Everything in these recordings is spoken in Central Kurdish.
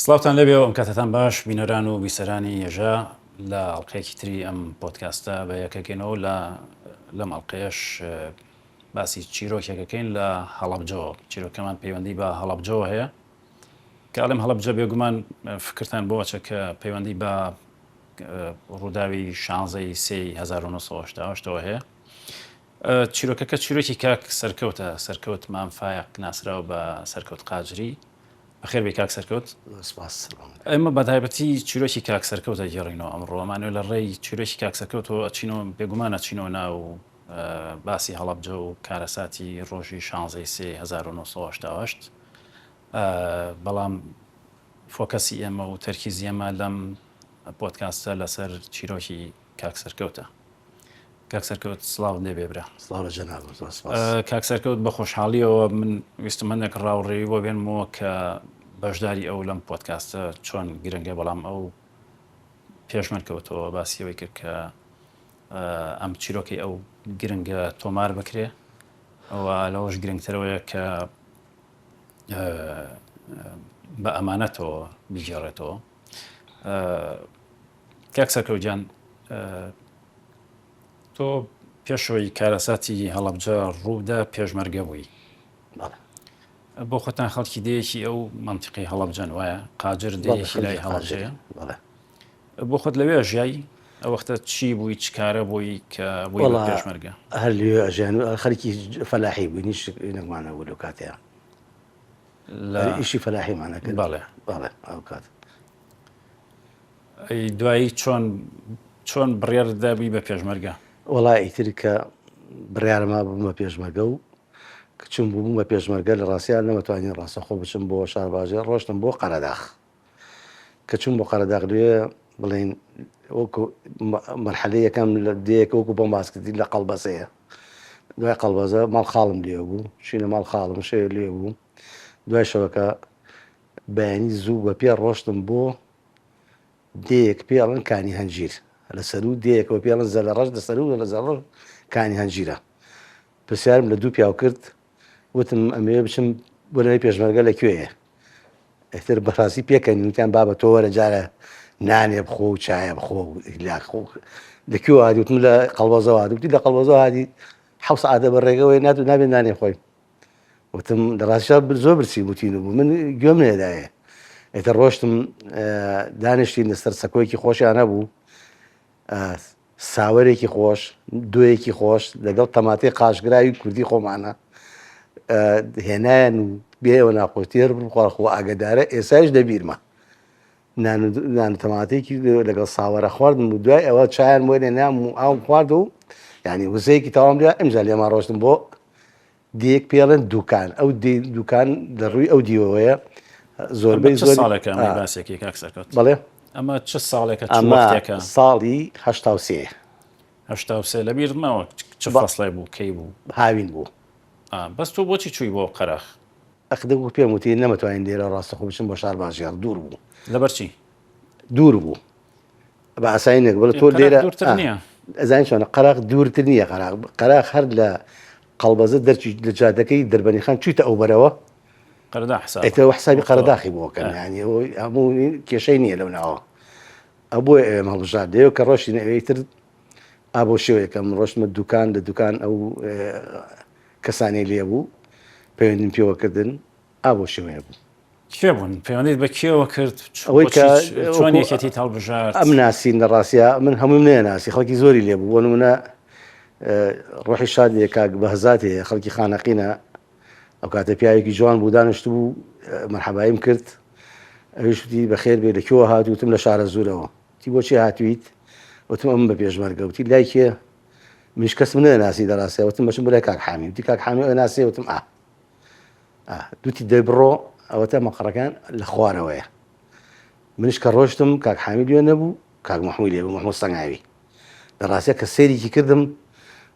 سڵاوتان لەبێ و ئەم کاتتان باش بینەران و بیسەرانی ێژە لە ئەڵلقەیەکی تری ئەم پۆدکاستە بە یەکەکەینەوە لەم ئەڵلقەیەش باسی چیرۆکێکەکەین لە هەڵەبجەوە. چیرۆکەمان پەیوەندی بە هەڵەبجەوە هەیە کە ئەڵێم هەڵەبجە بێگومان فکرتان بۆچە کە پەیوەندی بە ڕووداوی 16ی سێی 1970ەوە هەیە. چیرۆکەکە چیرۆکی کاک سەرکەوتە، سەرکەوت مامفایق ناسراوە بە سەرکەوت قاجری. بەخێر بێ کاک سەرکەوت. ئێمە بەتایبەتی چیرۆکی کاک سەرکەوتە گێڕینەوە ئەمڕۆ، ئەمانوێ لە ڕێی چیرۆکی کاک سەرکەوتەوە ئەچینەوە، بێگومان ئەچینەوە ناو باسی هەڵەبجە و کارەساتی ڕۆژی 16ی سێ 1970. بەڵام فۆکەسی ئێمە و تەرکیزی ئێمە لەم پۆدکاستە لەسەر چیرۆکی کاک سەرکەوتە. کاک سەرکەوت سڵاو لێبێ برا. سڵاو جەناب. کاک سەرکەوت بە خۆشحاڵیەوە من ویستم هەندێک ڕاوڕێوی بۆ بێنمەوە کە بەشداری ئەو لەم پۆدکاستە چۆن گرنگە، بەڵام ئەو پێشمەرکەوتەوە باسیەوەی کرد کە ئەم چیرۆکی ئەو گرنگە تۆمار بکرێ، ئەوە لەوەش گرنگترەوەیە کە بە ئەمانەتەوە بیگێڕێتەوە. کاک سەرکەوت گیان، تۆ پێشەوەی کارەساتی هەڵەبجە ڕوودا پێشمەرگە بووی. بۆ خۆتان خەڵکی دەیەکی ئەو منتیقی هەڵەبجەن وایە؟ قاجر دەیەکی لای هەڵەبجەیە؟ بۆ خۆت لەوێ ژیایی ئەو وەختە چی بووی، چ کارە بووی کە بووی بە پێشمەرگە؟ هەر لێ ئەژیان خەڵکی فەلاحی بووی، نیش نەکمانە بوو لەو کاتەیە ئیشی فەلاحیمانە کرد. بەڵێ ئەو کات دوایی چۆن بڕێر دابی بە پێشمەرگە؟ وەڵای ئیتر کە بڕیارەما بووم بە پێشمەرگە و کچم بووم بە پێشمەرگە لە ڕاستیان نەمەتوانین ڕاستەخۆ بچم بۆ شارباژێر، ڕۆشتم بۆ قەرەداخ. کە چوم بۆ قەرەداغ لێ بڵێن وەکو مەرحەلەی یەکەم لە دەیەک وەکو بۆم باسکردی لە قەڵبەسەیە. دوای قەڵبەزە ماڵ خاڵم لێ بوو، شینە ماڵ خاڵم شەیە لێ بوو. دوای شەوەکە بەیانی زوو بە پێ ڕۆشتم بۆ دەیەک پێڵن کانی هەنجیر، لە سەرو دەیەکەوە پێڵن زە لە ڕەش لە سەرو لە زەڕۆ کانی هەنجیرە. پرسیارم لە دوو پیاو کرد، وتم ئەمێ بچم بۆ لەوەی پێشمەرگە لەکوێیە. ئەتر بەڕاستی پێکەنی وتیان بابە تۆ وەرە جارە نانێ بخۆ و چایە بخۆ و لاخۆ لەکوێوە هادی؟ وتم لە قەڵبەزەوە هادی. وتی لە قەڵبەزەوە هادی 7 سەعاتە بەڕێگەوەی نابێت نانێ خۆی. وتم لە ڕاستیدا زۆر برسی بوتین بوو، من گوێم لێدایە. ئێتر ڕۆشتم دانیشتین لەسەر سەکۆیەکی خۆشیان هەبوو، ساوەرێکی خۆش، دوێیەکی خۆش لەگەڵ تەماتەی قاشگراوی کوردی خۆمانە هێنایەن و بێەوە ناخۆتێر بخواخۆ ئاگدارە. ئێسایش دەبیرمە نان تەماتێکی لەگەڵ ساوەرە خواردم و دوای ئەوە چایان بۆ نام و ئاوم خوارد و یعنی وزەیەکی تەواو لێ ئەمجا لێما ڕۆشتم بۆ دیەک پێڵێن دوکان. ئەو دوکان لە ڕووی ئەو دیوەوەیە زۆربەی زۆر ساڵێکە باسێکی کاک سەرکەوت. بەڵێ ئەمە چ ساڵێکە؟ ئەمە ساڵی 83 لە بیرمەوە. چ فەسڵی بوو، کەی بوو؟ هاوین بوو. بەس تۆ بۆچی چووی بۆ قەرەخ؟ ئەخدە بوو پێم وتی نەمەتوانین لێرە ڕاستەخۆ بچم بۆ شارباژێر، دوور بوو. لەبەرچی؟ دوور بوو بە ئاساییەک بڵێ تۆ لێرە دوورتر نییە. ئەزانین چۆنە قەرەخ دوورتر نییە. قەرەخ هەر لە قەڵبەزە دەرچی لە جادەکەی دەربەنی خان چوویتە ئەو بەرەوە ئێتەوە حسابی قەرەداخی بۆکەن، ینی هەموو کێشەی نییە لەو ناوە. ئەو بۆ ئێمە هەڵبژار دێەوە کە ڕۆشتی ئەوەیتر ئابۆ شێوەیەکەم ڕۆشتمە دوکان لە دوکان ئەو کەسانی لێ بوو پەیوەندیم پێوەکردن ئابۆ شێوەیە بوو. کێ بوون؟ پەیوەندیت بە کێوە کرد؟ ئەوەی کە چۆن یەکەتی هەڵبژارد؟ ئەم ناسین لە ڕاستیە من هەمووم نەیەناسی، خەڵکی زۆری لێ بوو. بۆ نمونە ڕۆحی شادیە کاک بەهزات هەیە، خەڵکی خانەقینە، ئەو کاتە پیاوێکی جوان بوو دانیشت بوو، مەرحەبایم کرد. ئەویش وتی بەخێر بێ لەکوێوە هاتووی؟ وتم لە شارە زوورەوە. وتی بۆچی هاتوویت؟ وتم ئەم بە پێشمەرگە. وتی لای کێ؟ منیش کەسم نەناسی لە ڕاستیە. وتم بەچم بۆ لای کاک حامی. وتی کاک حامی ئەوە ناسێ؟ وتم دوتی دەی بڕۆ ئەوەتە مەقڕەکان لە خوارەوەیە. منیش کە ڕۆشتم کاک حامی لێ نەبوو، کاک محموود لێ بوو، محموود سەنگاوی. لە ڕاستیە کە سەیرێکی کردم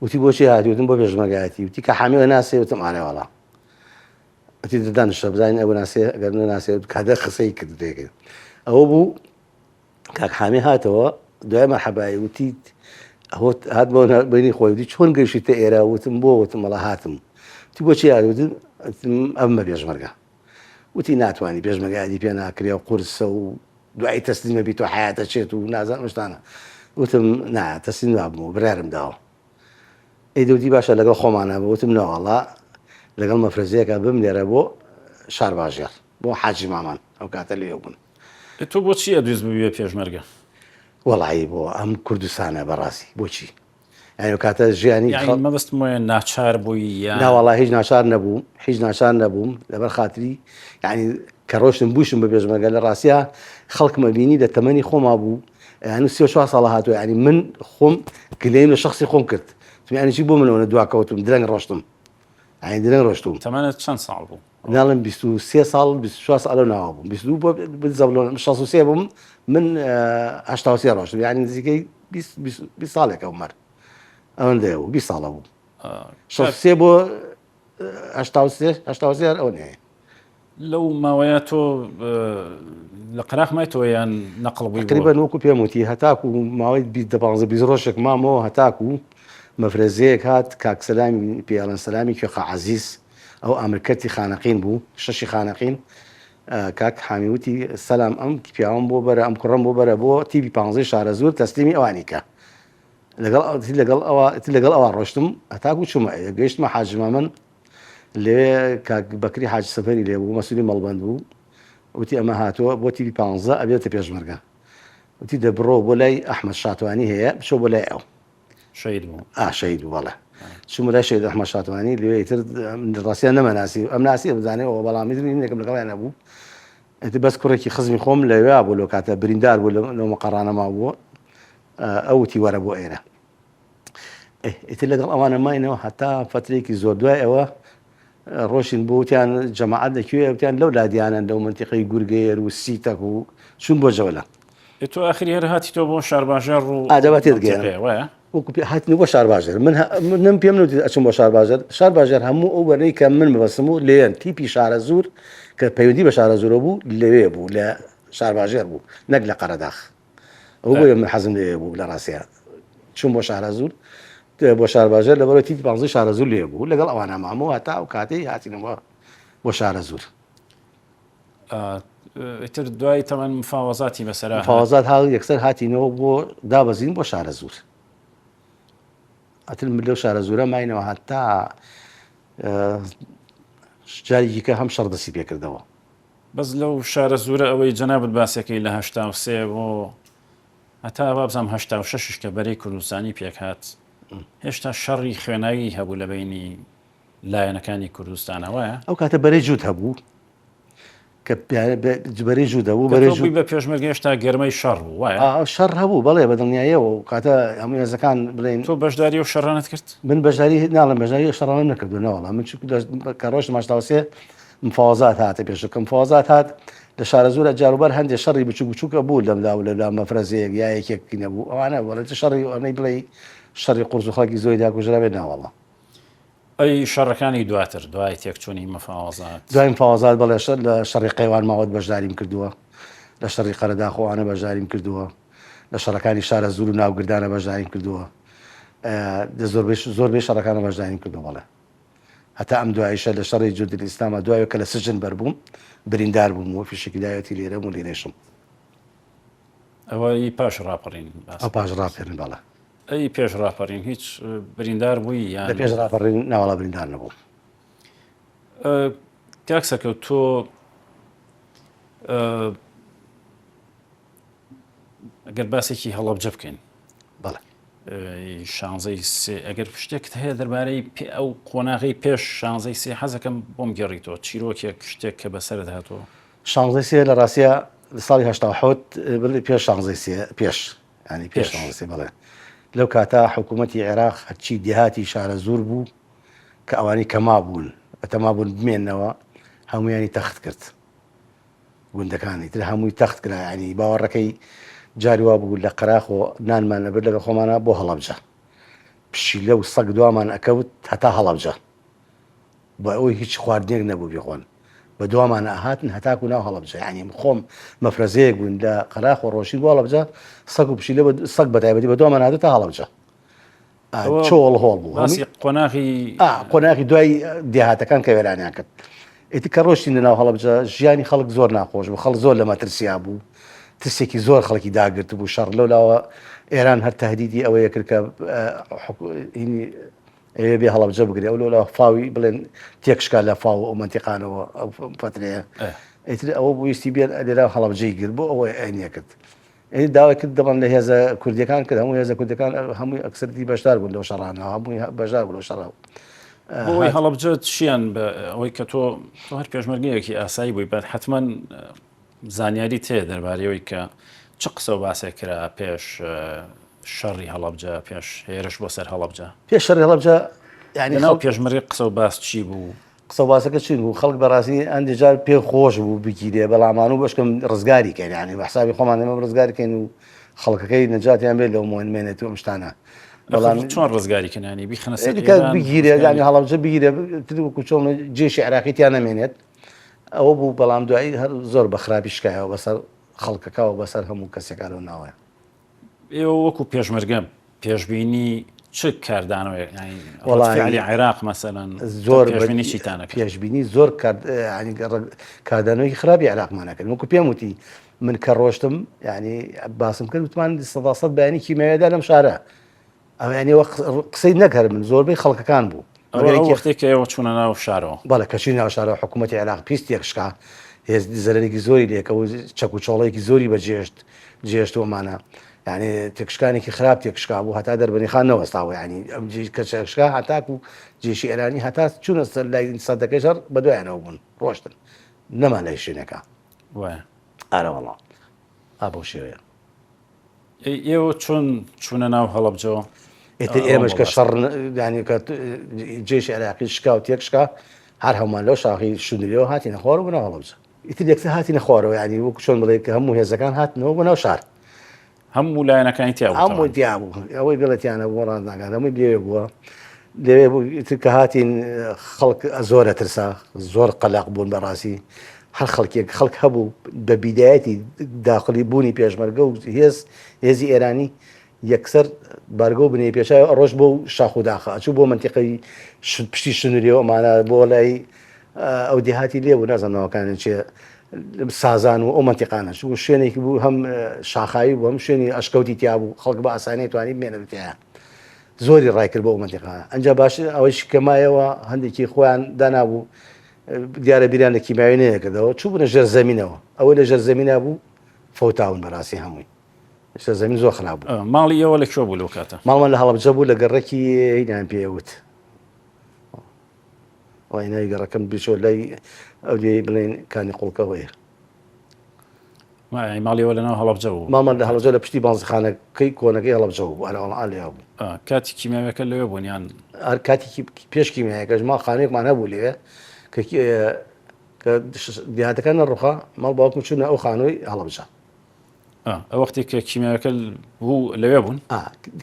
وتی بۆچی هاتی؟ وتم بۆ پێشمەرگایەتی. وتی کاک حامی ئەوە ناسێ؟ وتم ئارێ وەڵا. وتی دانیشتە بزانین ئەوە ناسێ، ئەگەر نەناسێ کادە قسەی کرد دێکرد. ئەوە بوو کاک حامی هاتەوە دوای مەرحەبایی. وتی هات بۆ بینی خۆی. وتی چۆن گەیشتە ئێرە؟ وتم بۆ. وتم وەڵا هاتم. وتی بۆچی هاتی؟ وتم ئەم بە پێشمەرگە. وتی ناتوانانی پێشمەرگایدی پێ ناکرێ و قورسە و دوای تەسلیمە بیت و حیاتە چێت و نازان شتانە وتم نا تەسلیم نابووم برارم داوە ئەی دەوتی باشە لەگەڵ خۆمانە وتم نەوەڵا لەگەڵ مەفرەزیەکە بم لێرە بۆ شار باژێر بۆ حاجی مامان ئەو کاتە لێ بوون تۆ بۆچی ئەدوێز ببێ پێشمەرگە وەڵایی بۆ ئەم کوردستانە بەڕاستی بۆچی یعنی کاتە ژیانی مەبەستم وایە ناچار بووی یا ناوەڵا هیچ ناچار نەبووم هیچ ناچار نەبووم لەبەر خاتری یعنی کە ڕۆشتم بووشم بە پێشمەرگە لە ڕاستیە خەڵکمە بینی لە تەمەنی خۆما بوو یعنی 34 ساڵە هاتووە ینی من خۆم گلەیم لە شخصی خۆم کرد توانیی بۆ منەوە دواکەوتم درەنگ ڕۆشتم عین درەنگ ڕۆشتم تەمەنت چەند ساڵ بوو ناڵم 23 ساڵ 24 ساڵ ناوە بووم 22 بۆ بزەبلۆن 63 بووم من 83 ڕۆشتم یعنی نزیکەی 20 ساڵێکە عمر ئەوەندەیە بوو 20 ساڵە بوو 63 بۆ 83 ئەو نەیە لەو ماوەیە تۆ لە قەراق مایتەوە یان نەقڵ بووی تقریبا وەکو پێم وتی هەتاکو ماوەی 20 ڕۆژێک مامەوە هەتاکو مەفرەزەیەک هات کاک سەلامی پیاڵەن سەلامی کوێخە عەزیز ئەو ئامرکەتی خانەقین بوو شەشی خانەقین کاک حامیوتی سەلام ئەم پیاوەم بۆ بەرە ئەم کوڕم بۆ بەرە بۆ تیوی 15 شارە زۆر تەسلیمی ئەوانیکە لەگەڵ ئەوە ڕۆشتم هەتاکو چوومە گەیشتمە حاجمە من لێ کاک بەکری حاج سەفەری لێ بوو مەسوولی مەڵبەند بوو وتی ئەمە هاتووە بۆ تیوی 15 ئەبێتە پێشمەرگە وتی دەبڕۆ بۆ لای ئەحمەد شاتوانی هەیە بچۆ بۆ لای ئەو شەید بوو شەید بوو بەڵێ چوومە لای شەید ئەحمەد شاتوانی لێ تر ڕاستیان نەمەناسی ئەم ناسی بزانێەوە بەڵامی نێکم لەگەڵیان نەبوو ئەتی بەس کوڕێکی خزمی خۆم لەوێ بوو لەو کاتە بریندار بوو لەو مەقەڕانەما بووە ئەوتی وەرە بۆ ئێرە ئیتر لەگەڵ ئەوانە ماینەوە هەتا فترێکی زۆر دوای ئەوە ڕۆشین بۆ وتیان جەماعەت لەکوێ وتیان لەو لادیانە لەو منتیقەی گورگەیەر و سیتەک و چوون بۆ جەولە تۆ ئاخری هەر هاتی تۆ بۆ شارباژێر و ئادەبات تێگەیان وایە وەکو هاتنی بۆ شارباژێر من پێم نوتی ئەچم بۆ شارباژێر هەموو ئەو بەرەی کە من ببەستم و لێن تیپی شارە زوور کە پەیوەندی بە شارە زۆرە بوو لەوێ بوو لە شارباژێر بوو نەک لە قەرەداخ ئەو بۆ من حەزم لێ بوو لە ڕاستیە چوون بۆ شارە زوور بۆ شارباژێر لەبەرەوەی تیپی 15 شارە زوور لێ بوو لەگەڵ ئەوانە مامەوە هەتا ئەو کاتەی هاتینەوە بۆ شارە زوور ئیتر دوای تەمەن مفاوەزاتی بەسەر مفاوەزات یەکسەر هاتینەوە بۆ دابەزین بۆ شارە زوور ئەتر من لەو شارە زوورە ماینەوە هەتا جارێکی کە هەم شەڕ دەستی پێکردەوە بەس لەو شارە زوورە ئەوەی جەنابەت باسەکەی لە 83 بۆ هەتا وابزانم 86 کە بەرەی کوردستانی پێک هات هێشتا شەڕی خوێناوی هەبوو لە بینی لایەنەکانی کوردستانە وایە ئەو کاتە بەرەی جووت هەبوو کە بەرەی جوو دەبوو بەرەی بە پێشمەرگە هێشتا گەرمەی شەڕ بوو وایە شەڕ هەبوو بەڵێ بە دڵنیاییەوە کاتە هەموو هێزەکان بڵێن تۆ بەشداری و شەڕانت کرد من بەشداری ناڵم بەشداری شەڕانم نەکردوونەوەڵام من کە ڕۆژ ماشتاوسێ مفاوەزات هاتە پێشەکە مفاوەزات هات لە شارە زوورە جاروبەر هەندێک شەڕی بچووک بچووکە بوو لەمدا و لە مەفرەزەیەک یا یەکێکی نەبوو ئەوانە وەڵێت شەڕی ئەوەی بڵێ شەڕی قورس و خەڵکی زۆری داکوژرا بێت ناوەڵە ئەی شەڕەکانی دواتر دوای تێکچوونی مفاوەزات دوای مفاوەزات بەڵێ لە شەڕی قەیوان ماوەت بەشداریم کردووە لە شەڕی قەرەداخۆوانە بەشداریم کردووە لە شەڕەکانی شارە زوور و ناوگردانە بەشداریم کردووە زۆربەی شەڕەکانە بەشداریم کردو بەڵێ هەتا ئەم دوایشە لە شەڕی جوردی ئیسلامە دوایە کە لە سجن بەربووم بریندار بووم و فیشێکی دایەتی لێرەم و لێرێشم ئەوەی پاش ڕاپەڕین ئەو پاش ڕاپێرن بەڵێ ئەی پێش ڕاپەڕین هیچ بریندار بووی یان لە پێش ڕاپەڕین ناوەڵا بریندار نەبوو کاکسەکە تۆ ئەگەر باسێکی هەڵەبجە بکەین بەڵێ شانزەی سێ ئەگەر شتێکت هەیە دەربارەی ئەو قۆناغی پێش شانزەی سێ حەزەکەم بۆم گەڕیتەوە چیرۆکێک شتێک کە بەسەرت هاتووە شانزەی سێ لە ڕاستیە لە ساڵی 87 پێش شانزەی سێ پێش ینی پێش شانزەی سێ بەڵێ لەو کاتە حکوومەتی عێراق هەرچی دێهاتی شارە زوور بوو کە ئەوانی کەما بوون بەتەما بوون بمێننەوە هەمویانی تەخت کرد گوندەکانی تر هەمووی تەخت کرا ینی باوەڕەکەی جاریوا بوو لە قەراخ و نانمان لەبەر لەگە خۆمانە بۆ هەڵەبجە پشیلە و سەگ دوامان ئەکەوت هەتا هەڵەبجە بە ئەوەی هیچ خواردنێک نەبوو بخۆن بە دوامانە ئاهاتن هەتاکو ناو هەڵەبجە ینی خۆم مەفرەزەیەک بوون لە قەراخ و ڕۆژین بۆ هەڵەبجە سەگ و پشیلە سەگ بەتایبەتی بە دووامان هاتوو تا هەڵەبجە چۆڵ هۆڵ بوو قۆناغی قۆناغی دوای دێهاتەکان کە وێرانیان کرد ئیتر کە ڕۆشتین لە ناو هەڵەبجە ژیانی خەڵک زۆر ناخۆش بوو، خەڵک زۆر لە مەترسیا بوو، ترسێکی زۆر خەڵکی داگرت بوو، شەڕ لەولاوە ئێران هەر تەهدیدی ئەوەیە کرد کە ئەوێ بێ هەڵەبجە بگرێ، ئەو لەولاوە فاوی بڵێن تێکشکا لە فاو ئەو منتیقانەوە ئەو فترەیە، ئیتر ئەوە بۆ ویستی بێن لێرا هەڵەبجەی گرت بۆ ئەوەی ئەینیە کرد. داوای کرد دەبڵێن لە هێزە کوردیەکان کرد، هەموو هێزە کوردەکان هەمووی ئەکسەرەتی بەشدار بوون لەو شەڕانەوە، هەمووی بەشدار بوون لەو شەڕەوە. بۆی هەڵەبجە چیان بە ئەوەی کە تۆ هەر پێشمەرگەیەکی ئاسایی بووی بەر حتمما زانیاری تێ دەربارەوەی کە چ قسە و باسێک کرا پێش شەڕی هەڵەبجە، پێش هێرش بۆ سەر هەڵەبجە، پێش شەڕی هەڵەبجە یعنی ناو پێشمەرگی قسە و باس چی بوو؟ قسە و باسەکە چین بوو؟ خەڵک بەڕاستی ئەندێ جار پێ خۆش بوو بگیرێ، بەڵامان و بەشکەم ڕزگاری کەین، ینی بە حسابی خۆمان ئێمە ڕزگارکەین و خەڵکەکەی نەجاتیان بێت لەو موێنێت و ئەم شتانە. بەڵام چۆن ڕزگاریکردنانی بیخەنە سەر بگیرێ، ینی هەڵەبجە بگیرێ وەکو چۆن جێشی عێراقییان نامێنێت، ئەوە بوو. بەڵام دوایی هەر زۆر بە خراپی شکایەوە بەسەر خەڵکەکەەوە بەسەر هەموو کەسێکانەوە ناوەیە. ئێوە وەکو پێشمەرگە پێشبینی چ کاردانەوەی وەڵامی عێراق مەسەلەن زۆر پێشبینی چیتانە پێشبینی زۆر کاردانەوەی خراپی عێراقمانەکەن. وەکو پێم وتی من کە ڕۆشتم ینی باسم کرد وتمان 100% بەیانی کیماویادا لەم شارە، ئەو ینیەوە قسەی نەکەر من زۆربەی خەڵکەکان بوو وەختێک کە ئێوە چوونە ناو شارەوە. بەڵێ کەچی ناو شارەوە حکوومەتی عێراق پیست تێکشکا، هێز زەرێکی زۆری لێکە و چەک و چۆڵەیەکی زۆری بەجێشتوەمانە، یعنی تێکشکانێکی خراپ تێکشکا بوو هەتا دەربەنی خان نەوەستاوە، ینی ئەم کە چێکشکا هەتاک و جێشی ئێرانی هەتا چوونە سەر لای سەدەکەی شەڕ بەدوایانەوە بوون ڕۆشتن نەمان لای شوێنەکە. ئارە وەڵام بۆ شێوەیە ئێوە چۆن چوونە ناو هەڵەبجەوە؟ ئێتر ئێمەش کە شەڕ ینی کە جێشی عێراقی شکا و تێکشکا هەر هەمومان لەو شاخی شوندریەوە هاتینە خوارەوە بۆ ناو هەڵەبجە. ئیتر یەکسەر هاتینە خوارەوە، ینی وەکو چۆن بڵێ کە هەموو هێزەکان هاتنەوە بۆ ناو شار، هەموو لایەنەکانی تیا هەموو دیا بوو، ئەوەی گەڵەتیانە بۆ ڕاندناکان هەمووی لێوێ بووە. لەوێ بوو ئیتر کە هاتین خەڵک زۆرە ترسا، زۆر قەلاق بوون بەڕاستی، هەر خەڵک هەبوو بە بیدایەتی داخلی بوونی پێشمەرگە و هێزی ئێرانی یەکسەر بارگە و بنێ پێشای ڕۆژ بۆ شاخ و داخە ئەچوو بۆ منتیقەی پشتی شنووریەوە ئەمانە بۆ لای ئەو دێهاتی لێ بوو نازانەوەکانن چێ سازان و ئەو منتیقانە چوو شوێنێکی بوو هەم شاخایی بوو هەم شوێنی ئەشکەوتی تیا بوو، خەڵک بە ئاسانی توانی بمێنێتەیە، زۆری ڕایکرد بۆ ئەو منتیقانە. ئەنجا باش ئەوەی کەمایەوە هەندێکی خۆیان دانابوو دیارە بیران لە کیماوی نەیەکردەوە، چوو بنە ژێر زەمینەوە، ئەوەی لە ژێر زەمینە بوو فەوتاون بەڕاستی هەمووی ژێر زەمین زۆر خراپ بوو. ماڵی ئێوە لەکوێ بوو لەو کاتە؟ ماڵمان لە هەڵەبجە بوو لە گەڕێکی هینیان پێوت وای گەڕەکەم بچۆ لای ئەو لێ بڵێن کانی قوڵکەوەیە. ماڵی ئێوە لەناو هەڵەبجە بوو؟ ماڵمان لە هەڵەبجە لە پشتی بازرخانەکەی کۆنەکەی هەڵەبجە بوو، ئەلێ بوو. کاتی کیمیاویەکە لەوێ بوونیان؟ کاتی پێش کیمیایەکەش ماڵ خانەیەکمان هەبوو لێوێ کە دیهاتەکان نەڕوخا ماڵ باوکم چوونە ئەو خانووی هەڵەبجە. ئەو وەختی کە کیمیاویەکە بوو لەوێ بوون؟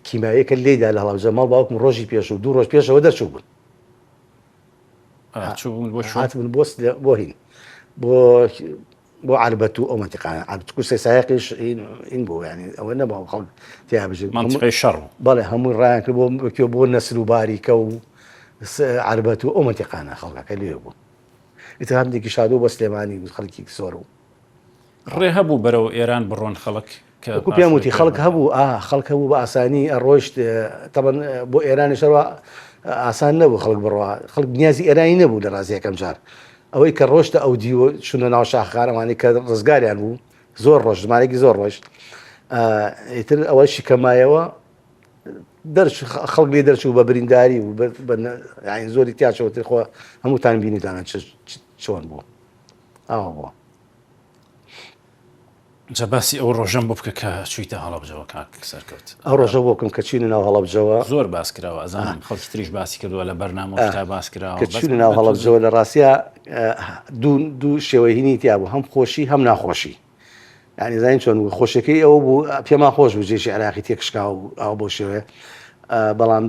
کیمیاویەکە لێدا لە هەڵەبجە ماڵ باوکم ڕۆژی پێش و 2 ڕۆژ پێشەوە دەرچوو بوون، هاتبوون بۆ هین بۆ عربەت و ئەو منتیقانە کوسەی سایقیش این بوو، ینی ئەوە نەبوو خەڵک تیا بژێت منتیقەی شەڕ. بەڵێ هەمووی ڕایان کرد بۆ نەسل و باریکە و عربەت و ئەو منتیقانە خەڵکەکە لێ بوو. ئیتر هەندێکی شادۆ بە سلێمانی خەڵکی زۆر و ڕێ هەبوو بەرەو ئێران بڕۆن خەڵک وەکو پێم وتی خەڵک هەبوو خەڵک هەبوو بە ئاسانی ئەڕۆیشت تەبەن بۆ ئێرانی شەڕوا ئاسان نەبوو خەڵک بڕوا، خەڵک نیازی ئێرانی نەبوو لە ڕازی یەکەم جار، ئەوەی کە ڕۆشتە ئەو دیوە چونە ناو شاخەکانەوانی کە ڕزگاریان بوو زۆر ڕۆژ ژمارەی زۆر ڕۆژ. ئیتر ئەوەشی کەمایەوە خەڵک لێ دەرچوو بە برینداری و زۆری تیاچەوەتر خۆ هەمووتان بینیدانە چۆن بوو ئەوە بووە. جا باسی ئەو ڕۆژەم بۆ بکە کە چوویتە هەڵەبجەوە کاک سەرکەوت. ئەو ڕۆژە بۆکەم کە چوینە ناو هەڵەبجەوە زۆر باس کراوە، ئەزانم خەڵکی تریش باسی کردووە لە بەرنامە تا باس کراوە. کە چوینە ناو هەڵەبجەوە لە ڕاستیە دوو شێوەی هینی تیا بوو، هەم خۆشی هەم ناخۆشی، ینی زانین چۆن بوو خۆشەکەی ئەوە بوو پێمان خۆش بوو جێشی عێراقی تێکشکا و ئەو بۆ شێوەیە، بەڵام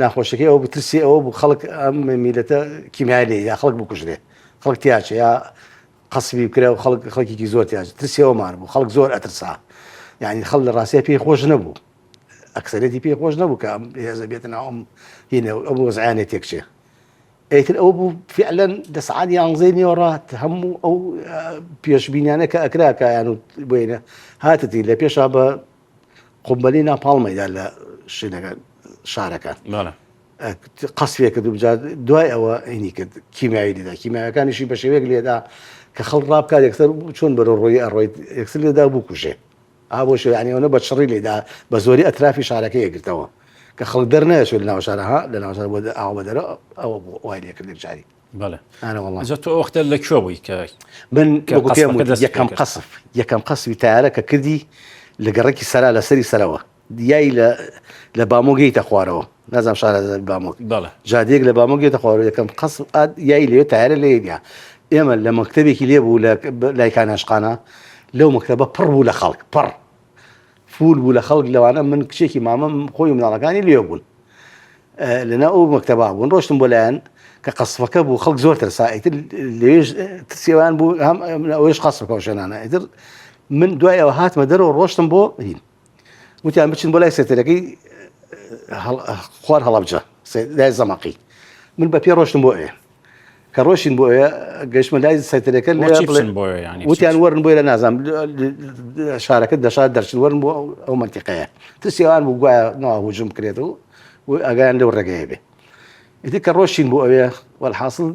ناخۆشەکەی ئەوە بترسی ئەوە بوو خەڵک ئەم میلەتە کیمیای لێ یا خەڵک بکوژرێ، خەڵک تیاچێ یا قەسبی بکرێ و خەڵکێکی زۆر تیاچ ترسیەوەمان بوو، خەڵک زۆر ئەترسا، یعنی خەڵک لە ڕاستیە پێی خۆش نەبوو، ئەکسەرێتی پێی خۆش نەبوو کە هێزە بێتە ناو هینە ئەو وەزعیانێ تێکچێ. ئیتر ئەو بوو فعلەن دەسعات یانزەی نێوەڕات هەموو ئەو پێشبینیانە کە ئەکراکایان و بۆینە هاتتی لە پێشا بە قومبەلی ناپاڵمەیدا لە شوێنەکە شارەکە قەسفێ کرد و بجار دوای ئەوە عینی کرد کیمیایی لێدا کیمیاەکانیشی بە شێوەیەک لێدا کە خەڵک ڕابکات یەکسەر چۆن بەرە ڕۆی ئەڕۆیت یەکسەر لێدا بوو کوژێ بۆ شوێنیەوە بە شڕی لێدا بە زۆری ئەترافی شارەکە یەگرتەوە کە خەڵک دەرنەچێت لە ناو شارەها لە ناو شار بۆ ئاو بەدەرە ئەوە بۆ وای لێ کرد جاری تۆ وەختە لەکوێ بووی کە من یەکەم قەسبی تایارە کە کردی لە گەڕێکی سەرا لە سەری سەرەوە دیایی لە بامۆگەیتە خوارەوە نازام شارە بامۆک جادێک لە بامۆگێتە خوارەوە یەکەم قەسب یایی لێ تایارە لێیا ئێمە لە مەکتەبێکی لێ بوو لای کاناشقانە لەو مەکتەبە پڕ بوو لە خەڵک پڕ فول بوو لە خەڵک لەوانە من کچێکی مامەم خۆی مناڵەکانی لێ بوون لەنا ئەو مەکتەبا بوون ڕۆشتم بۆ لایەن کە قەسفەکە بوو خەڵک زۆر ترسا ئیتر لێژ ترسیێوان بوو هەم ئەوەش قەسفەکە شوێنانە ئیتر من دوای ئەوە هاتمە دەرەوە ڕۆشتم بۆ هین وتیان بچین بۆ لای سێتەرەکەی خوار هەڵەبجە لای زەمەقی من بە پێ ڕۆشتم بۆ ئێ کە ڕۆشین بۆ ئێ گەشتمە لای سێتەرەکە وتیان وەرن بۆی لە نازام شارەکە دەشات دەرچن وەرن بۆ ئەو منتیقەیە ترسیێوان بوو گوایە ناوە هوجوم کرێت و ئەگەیان لەو ڕێگەیە بێ ئیتر کە ڕۆشین بۆ ئەوێ وەڵحاصڵ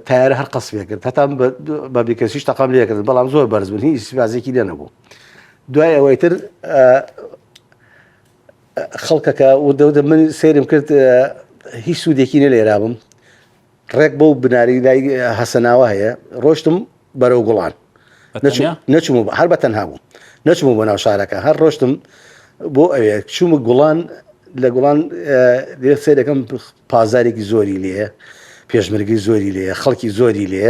تایارە هەر قەسفێ کرد هەتا بە بیکەسیش تەقام لێ کرد بەڵام زۆر بەرز بوون هیچ ئیسپازێکی لێ نەبوو دوای ئەوەی تر خەڵکەکە و من سێرم کرد هیچ سوودێکی نە لێرا بووم ڕێک بەو بناری لای هەسەناوە هەیە ڕۆشتم بەرەو گوڵان نەچوم هەر بە تەنها بووم نەچوم بۆ ناو شارەکە هەر ڕۆشتم بۆ ئەوێ چوومە گوڵان لە گوڵان لێ سێرەکەم پازارێکی زۆری لێ پێشمەرگی زۆری لێ خەڵکی زۆری لێ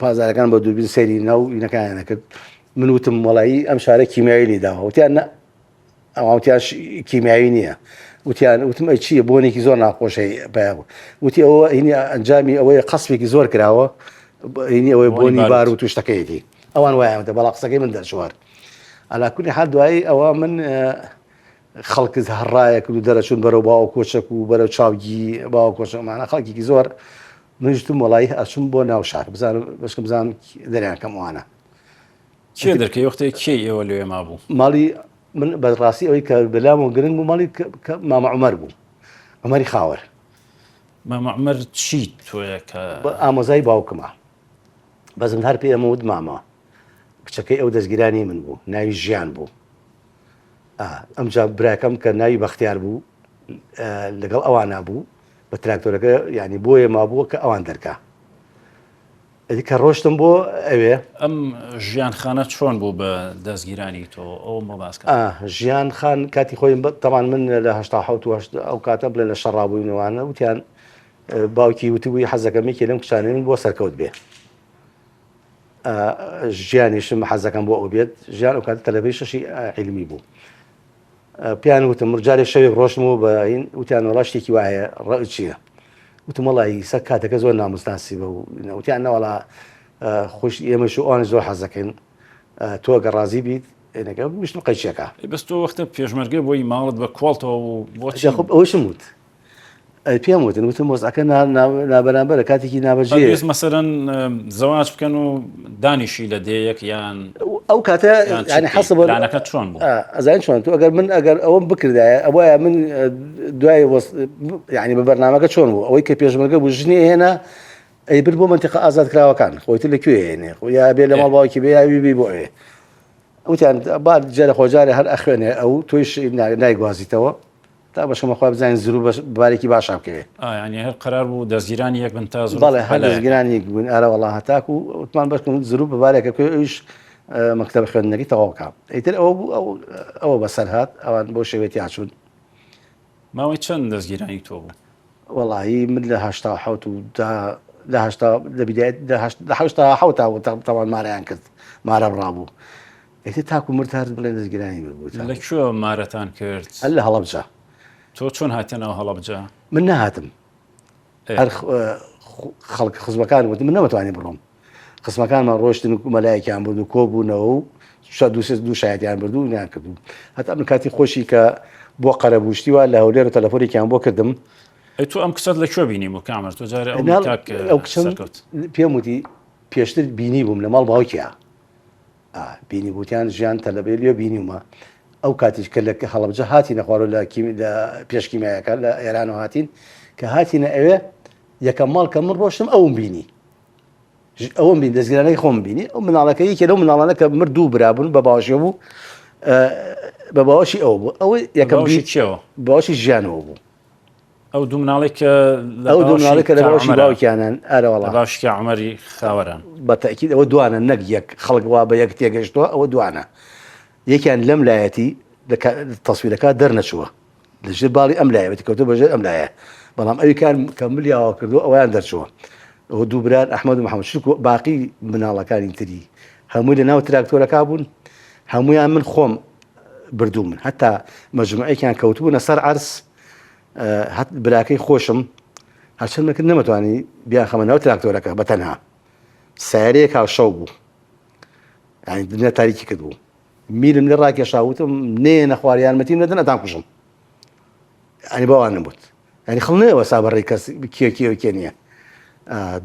پازارەکان بە دووربین سەیری ناو ئینەکانیانە کرد من وتم وەڵایی ئەم شارە کیمیایی لێداوە وتیان ئەوتیان کیمیایی نییە وتم ئەی چییە بۆنێکی زۆر ناخۆشەی پیا بوو وتی ئەوە هینی ئەنجامی ئەوەی قەسپێکی زۆر کراوە هینی ئەوەی بۆنی بار و توشتەکەیەتی ئەوان وایەوەتە بەڵا قسەکەی من دەرشوار ئالاکولی حال دوایی ئەوە من خەڵکت هەڕایە کرد و دەرەچوون بەرەو باوە کۆچەک و بەرەو چاوگی باوە کۆچەکمانە خەڵکێکی زۆر منشتم وەڵایی ئەچوم بۆ ناو شار بەشکم بزانم دەریانکەم وانە چێ دەرکەی وەختەیە کێ ئێوە لێوێ مابوو ماڵی من بەڕاستی ئەوەی کە بەلام و گرنگ بوو ماڵی مامە عومەر بوو عومەری خاوەر مامە عومەر چی تۆیە کە ئامۆزای باوکمە بەزم هەر پێ ئەمە وت مامە کچەکەی ئەو دەستگیرانی من بوو ناوی ژیان بوو ئەمجا براکەم کە ناوی بەختیار بوو لەگەڵ ئەوان بوو بە تراکتۆرەکە ینی بۆیە مابووە کە ئەوان دەرکا ئەدی کە ڕۆشتم بۆ ئەوێ ئەم ژیان خانە چۆن بوو بە دەستگیرانی تۆ ئەو مەباسکە ژیان خان کاتی خۆی تەمان من لە هەشتا ئەو کاتە بڵێ لە شەڕابووینەوانە وتیان باوکی وتبووی حەزەکەمێکی لەم کچانێن بۆ سەرکەوت بێ ژیانیشم حەزەکەم بۆ ئەو بێت ژیان ئەو کاتە تەلەڤەی شەشی عیلمی بوو پیان وتم ڕجارێک شەوێک ڕۆشتمەوە بە هین وتیان وەڵا شتێکی وایە ڕەء چییە وتم وەڵی سەر کاتەکە زۆر نامۆستاسی بە و وتیان نەوەڵا خۆش ئێمەش و ئەوانش زۆر حەزەکەن تۆ گە ڕازی بیت ئێنەکە میشتم قەیچێکە بەس تۆ وەختە پێشمەرگە بۆی ماڵت بە کۆڵتەوە و بۆ خۆ ئەوەشم وت پێم وتن وتم مۆزەکە نابەرامبەرە کاتێکی نابەجێ مەسەرەن زەواج بکەن و دانیشی لە دەیەک یان ئەو کاتە ینی حەسب لانەکە چۆن بوو ئەزانین چۆن تۆ ئەگەر ئەوەم بکردایە ئەوەیە من دوای ینی بە بەرنامەکە چۆن بوو ئەوەی کە پێشمەرگە بوو ژنێ هێنا ئەی بر بۆ منتیقە ئازادکراوەکان خۆیتر لەکوێ هێنێ یا بێ لە ماڵ باوکی بێ یا بی بۆ ئێ وتیان با جارە خۆجارێ هەر ئەخوێنێ ئەو تۆیش نایگوازیتەوە تا بەشەمە خوا بزانین زرو بارێکی باشا بکەوێ ینی هەر قرار بوو دەستگیرانی یەک بن تا زوو بەڵێ هەر دەستگیرانی یەک بوون ئارە وەڵا هەتاک و وتمان بەشکن زرو بەبارێکە بکەوێ ئەویش مەکتەبە خوێندنەکەی تەواو بکە ئیتر ئەوە بوو ئەوە بەسەر هات ئەوان بۆ شێوێتی هاچوون ماوەی چەند دەستگیرانی تۆ بوو وەڵاهی من لە هەشتا حەوت و لە هەشتا حەوتا تەواو مارەیان کرد مارە بڕابوو ئیتر تاکو مرد هەر بڵێن دەستگیرانی بوو لەکوێ مارەتان کرد هەر لە هەڵەبجە تۆ چۆن هاتێنەوە هەڵەبجە من نەهاتم هەر خەڵک خزمەکان وت من نەمەتوانی بڕۆم خزمەکانمان ڕۆشتن و مەلایەکیان برد و کۆبوونەوە و دوو شایەتیان برد و ناکردو هەتا من کاتی خۆشی کە بۆ قەرەبوشتی وە لە هەولێر و تەلەفۆنێکیان بۆ کردم تۆ ئەم کچەت لەکوێ بینی بوو کامەر تۆ جارێ ئەو کچم پێم وتی پێشتر بینی بووم لە ماڵ باوکیە بینی بوتیان ژیان تەلەبێ لێ بینیومە ئەو کاتیش کە لە هەڵەبجە هاتی نەخوارۆ لە پێشکیمایەکە لە ئێران و هاتین کە هاتیینە ئەوێ یەکەم ماڵ کە من ڕۆشتم ئەوم بینی ئەوم بین دەستگیرانەی خۆم بینی ئەو مناڵەکەی کە لەو مناڵانە کە مردوو برابوون بە باوەشێ بوو بە باوەشی ئەو بوو ئەوە یەکەم چێەوە باوەشی ژیانەوە بوو ئەو دوو مناڵێک کە ئەو دوو مناڵێک کە لە باوەشی باوکیانان ئارەوەڵا باشکی عومەری خاوەران بە تەکید ئەوە دوانە نەک یەک خەڵک وا بە یەک تێگەشتووە ئەوە دوانە یەکیان لەم لایەتی تەسویرەکە دەرنەچووە لەژێر باڵی ئەم لایەتی کەوتە بەژێر ئەم لایە بەڵام ئەویکان کەمبلیاوە کردو ئەویان دەرچووە ئەوە دوو برار ئەحمەد و محەممەد شک و باقی مناڵەکانی تری هەمووی لە ناو تراکتۆرەکە بوون هەمویان من خۆم بردوو من هەتا مەجموعەیەکیان کەوتبوونە سەر عەرز هەت براکەی خۆشم هەرچەند کرد نەمەتوانی بیان خەمە ناو تراکتۆرەکە بە تەنها سیارەیەک هاو شەو بوو یعنی دنیا تاریکی کرد بوو میرم لێ ڕاکێشاوتم نێنە خواریانمەتیم نەدەن ئەتان کوژم ئەنی باوان نەبوت ینی خڵنەوە سابڕێی کەس کێ کێ نییە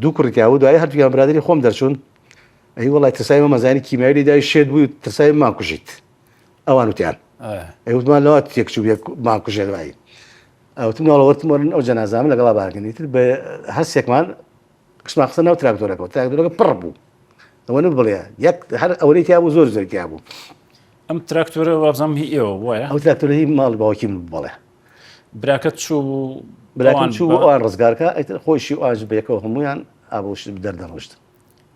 دوو کوڕیتیاوە دوای هەردوویان برادری خۆم دەرچوون ئەی وڵای ترسایمە مەزانی کیمیایی دای شێت بووی ترسای ماکوژیت ئەوان وتیان ئەوتمان لەوە تێکچوو ماکوژێت وایی ئەوتم ناڵەوەتمەرن ئەو جەنازام لەگەڵا بارگەنی تر بە هەستێکمان قسما قسە ناو تراکتۆرەکەەوە تراکتۆرەکە پڕ بوو ئەوە بڵێ یەک هەر ئەوەی تیا بوو زۆر زۆرتیا بوو ئەم تراکتۆرە وابزانم هی ئێوە وایە ئەو تراکتۆرە هی ماڵ باوکی من بڵێ براکەت چوو براکەم چوو ئەوان ڕزگارکە خۆشی ئاژ بەیەکەوە هەمویان ئابووش دەردەڕۆشت